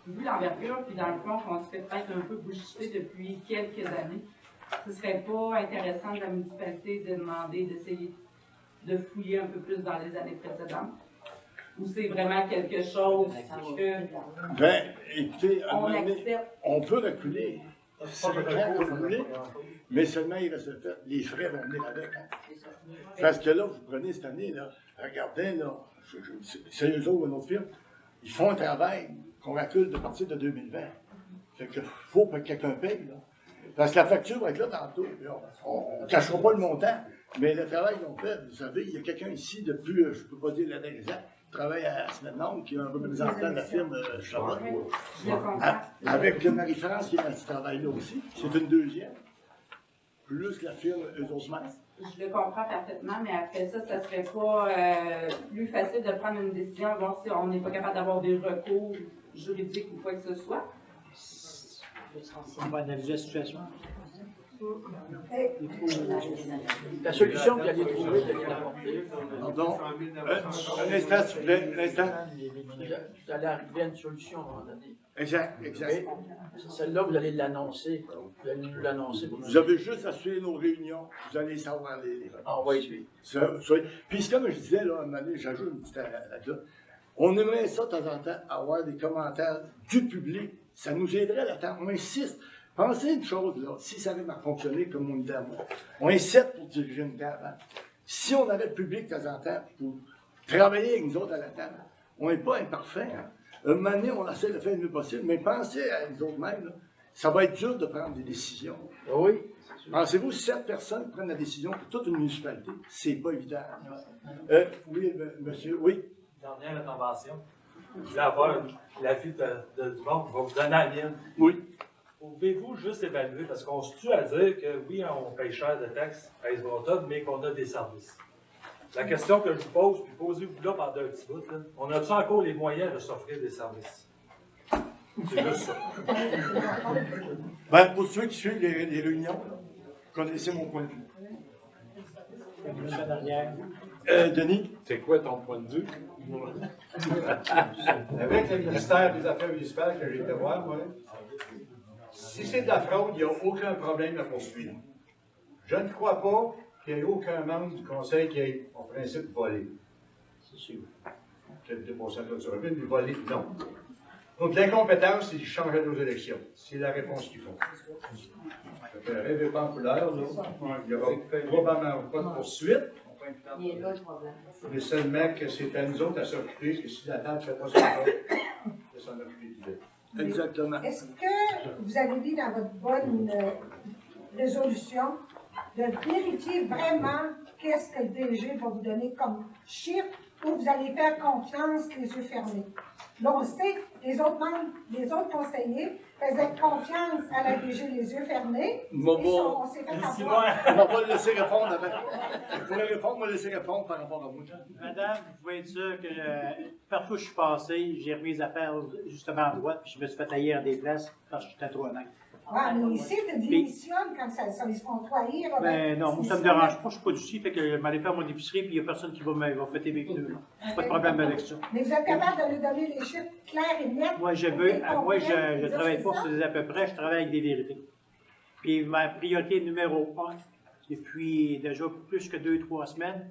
vu l'envergure, puis dans le fond, qu'on se fait peut-être un peu bouger depuis quelques années, ce serait pas intéressant de la municipalité de demander d'essayer de fouiller un peu plus dans les années précédentes? Ou c'est vraiment quelque chose que... Ben, écoutez, on peut reculer. C'est clair que vous voulez, mais seulement il reste le fait. Les frais vont venir avec. Hein. Parce que là, vous prenez cette année, là, regardez, là, c'est eux autres, notre firme, ils font un travail qu'on recule de partir de 2020. Fait que faut que quelqu'un paye, là. Parce que la facture va être là tantôt. On ne cachera pas le montant, mais le travail qu'on fait, vous savez, il y a quelqu'un ici depuis, je ne peux pas dire l'année exacte, qui travaille à Semaine-Longue, qui est un représentant de la firme Charlotte. Avec Marie-France qui est dans ce travail-là aussi. C'est une deuxième. Plus la firme Eusosmas. je le comprends parfaitement, mais après ça, ça serait pas plus facile de prendre une décision, voir si on n'est pas capable d'avoir des recours juridiques ou quoi que ce soit. On va analyser la situation. La solution que vous allez trouver, vous allez l'apporter. Pardon? Un instant, s'il vous plaît, un instant. Vous allez arriver à une solution à un moment donné. Exact, exact. Celle-là, vous allez l'annoncer. Vous allez nous l'annoncer. Vous avez juste à suivre nos réunions, vous allez savoir les Ah, on va y suivre. Puis comme je disais, là, à un moment donné, j'ajoute une petite là. On aimerait ça, de temps en temps, avoir des commentaires du public. Ça nous aiderait là-dedans. On insiste. Pensez une chose, là, si ça avait fonctionné comme on dit à moi. On est 7 pour diriger une table. Hein. Si on avait le public de temps en temps pour travailler avec nous autres à la table, on n'est pas imparfait. Hein. Un moment donné, on essaie de faire le mieux possible, mais pensez à nous autres mêmes. Là. Ça va être dur de prendre des décisions. Oui. Pensez-vous, 7 personnes prennent la décision pour toute une municipalité? C'est pas évident. Oui, monsieur, oui. Dernière intervention. Je voulais avoir l'avis du monde. Je vais vous donner la mienne. Oui. Pouvez-vous juste évaluer, parce qu'on se tue à dire que oui, on paye cher de taxes à Esbronton, mais qu'on a des services. La question que je vous pose, puis posez-vous là pendant un petit bout, là, on a-tu encore les moyens de s'offrir des services? C'est juste ça. Ben, pour ceux qui suivent les réunions, là, connaissez mon point de vue. Denis? C'est quoi ton point de vue? Avec le ministère des Affaires municipales que j'ai été voir, moi, si c'est de la fraude, il n'y a aucun problème à poursuivre. Je ne crois pas qu'il n'y ait aucun membre du conseil qui ait, en principe, volé. C'est sûr. Peut-être 2% de sur un mais volé, non. Donc, l'incompétence, c'est qu'ils changent à nos élections. C'est la réponse qu'ils font. Rêvez pas en couleur, là. Il n'y aura probablement pas de poursuite. Il est là le problème. Mais seulement que c'est à nous autres à s'occuper, que si la table ne fait pas son rôle, de s'en occuper d'idée. Exactement. Est-ce que vous avez dit dans votre bonne résolution de vérifier vraiment qu'est-ce que le DG va vous donner comme chiffre ou vous allez faire confiance les yeux fermés? Là, on sait, les autres membres, les autres conseillers faisaient confiance à la DG les yeux fermés. On s'est fait avoir. On va pas le laisser répondre avant. Vous pouvez répondre, on va le laisser répondre par rapport à vous. Madame, vous pouvez être sûr que partout où je suis passé, j'ai remis les affaires justement à droite, puis je me suis fait tailler en des places parce que j'étais trop honnête. Oui, mais ici, tu démissionnes comme ça, ils se font trahir. Ben non, moi, ça me dérange pas, je suis pas d'ici, fait que je m'allais faire mon épicerie, puis il n'y a personne qui va fêter mes pneus. Pas de problème avec ça. Mais vous êtes capable de nous donner les chiffres clairs et nets? Moi, je travaille pas sur des à peu près, je travaille avec des vérités. Puis ma priorité numéro 1, depuis déjà plus que 2-3 semaines,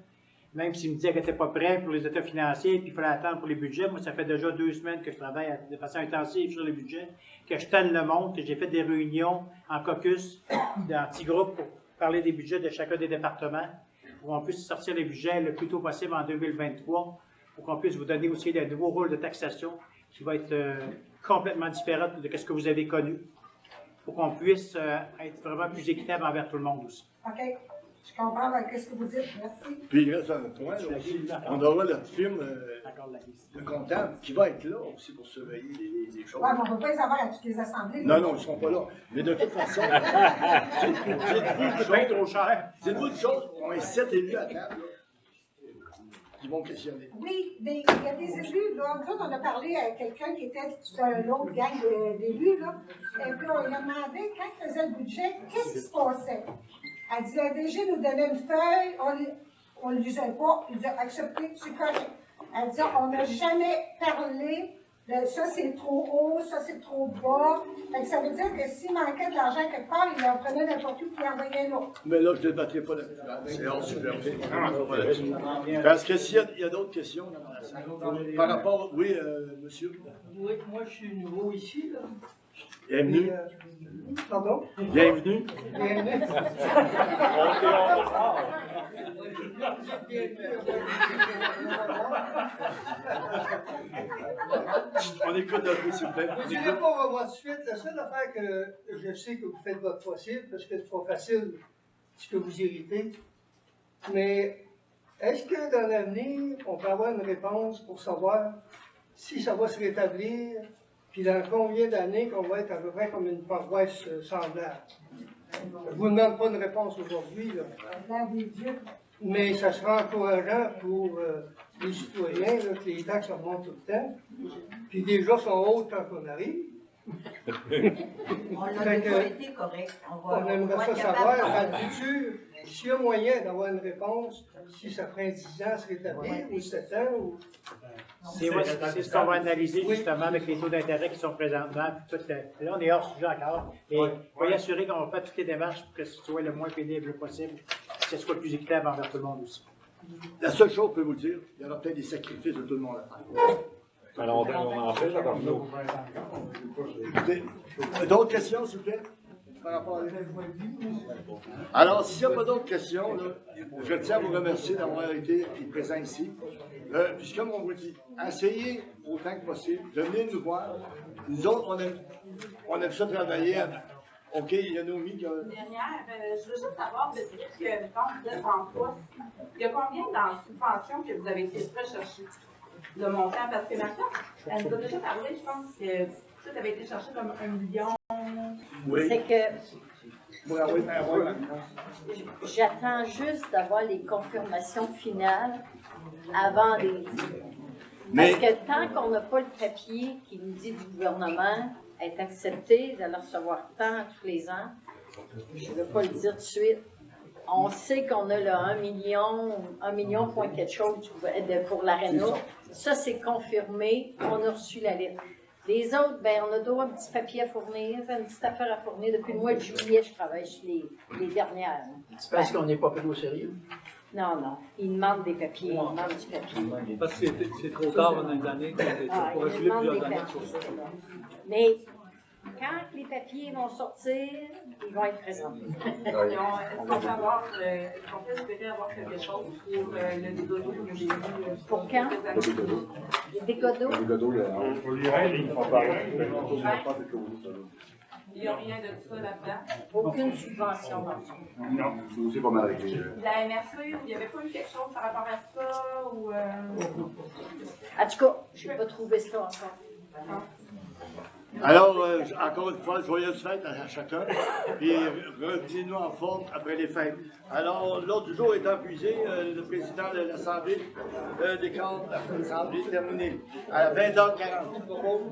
même s'il me disait qu'elle n'était pas prêt pour les états financiers, puis il fallait attendre pour les budgets, moi, ça fait déjà 2 semaines que je travaille de façon intensive sur les budgets, que je tanne le monde, que j'ai fait des réunions en caucus, en petits groupes pour parler des budgets de chacun des départements, pour qu'on puisse sortir les budgets le plus tôt possible en 2023, pour qu'on puisse vous donner aussi des nouveaux rôles de taxation qui va être complètement différent de ce que vous avez connu, pour qu'on puisse être vraiment plus équitable envers tout le monde aussi. OK. Je comprends ce que vous dites. Merci. Puis il reste un point, là, aussi, on aura le firme, le comptable, qui va être là aussi pour surveiller les choses. Oui, mais on ne peut pas les avoir à toutes les assemblées. Non, non, ils ne seront pas là. Mais de toute façon, dites-vous une chose, on est 7 élus à table, là, qui vont questionner. Oui, mais il y a des élus, là. Nous autres, on a parlé à quelqu'un qui était de l'autre gang d'élus, là. Et puis, on lui a demandé, quand il faisait le budget, qu'est-ce qui se passait? Elle disait, la DG nous donnait une feuille, on ne lisait pas, il disait, acceptez, c'est correct. Elle disait, on n'a jamais parlé de ça c'est trop haut, ça c'est trop bas. Fait que ça veut dire que s'il manquait de l'argent quelque part, il en prenait n'importe où et il envoyait l'autre. Mais là, je ne débattrai pas là-dessus. C'est hors superflu. Parce que s'il y a d'autres questions dans la salle, par rapport, oui, monsieur. Oui, moi je suis nouveau ici, là. Bienvenue. Pardon? Bienvenue. Bienvenue. On écoute un peu, s'il vous plaît. Je ne dirais pas au revoir tout de suite. La seule affaire que je sais que vous faites votre possible, parce que c'est pas facile ce que vous héritez, mais est-ce que dans l'avenir, on peut avoir une réponse pour savoir si ça va se rétablir, puis dans combien d'années qu'on va être à peu près comme une paroisse semblable? Je vous demande pas une réponse aujourd'hui, là. Mais ça sera encourageant pour les citoyens, là, que les taxes remontent tout le temps. Puis déjà sont hautes quand on arrive. On a déjà été correct. On aimerait ça savoir, dans le futur, s'il y a moyen d'avoir une réponse, si ça prend 10 ans à se rétablir, ou 7 ans, ou... C'est ce qu'on va analyser justement avec les taux d'intérêt qui sont présentement. Puis tout, là, on est hors sujet encore. Mais soyez assurés qu'on va faire toutes les démarches pour que ce soit le moins pénible possible, que ce soit plus équitable envers tout le monde aussi. La seule chose que je peux vous dire, il y aura peut-être des sacrifices de tout le monde à faire. Alors, on en fait, ça va nous. Écoutez, d'autres questions, s'il vous plaît? Par rapport à... Alors, s'il n'y a pas d'autres questions, là, je tiens à vous remercier d'avoir été présent ici. Puis comme on vous dit, essayez autant que possible de venir nous voir. Nous autres, on aime ça travailler. OK, il y a Noémie qui a... Dernière, je veux juste savoir, puisque vous êtes en poste, il y a combien dans la subvention que vous avez été rechercher le montant? Parce que maintenant, elle nous a déjà parlé, je pense que tu avais été chercher comme 1 million. Oui. C'est que j'attends juste d'avoir les confirmations finales avant les... Parce que tant qu'on n'a pas le papier qui nous dit du gouvernement est accepté de le recevoir tant tous les ans, je ne veux pas le dire tout de suite. On sait qu'on a le 1 million point quelque chose pour l'aréna. Ça, c'est confirmé. On a reçu la lettre. Les autres, ben, on a d'autres un petit papier à fournir, une petite affaire à fournir. Depuis le mois de juillet, je travaille sur les dernières. C'est parce qu'on n'est pas pris au sérieux? Non, non. Ils demandent des papiers. Ils demandent du papier. Parce que c'est trop tard dans les années. Ils demandent des papiers. Mais quand les papiers vont sortir, ils vont être présentés. Est-ce qu'on peut espérer avoir quelque chose pour le dégodeau que j'ai vu? Pour quand? Le dégodeau? Le dégodeau, pour l'IREL, ils font pas. Il n'y a rien de ça là-dedans? Aucune subvention dans ça. Non, c'est aussi pas mal avec les... La MRC, il n'y avait pas eu quelque chose par rapport à ça? Ou, En tout cas, je n'ai pas trouvé ça encore. Alors, encore une fois, joyeuses fêtes à chacun, et revenez-nous en forme après les fêtes. Alors, l'ordre du jour étant épuisé, le président de l'Assemblée déclare l'Assemblée terminée à 20h40. Je propose,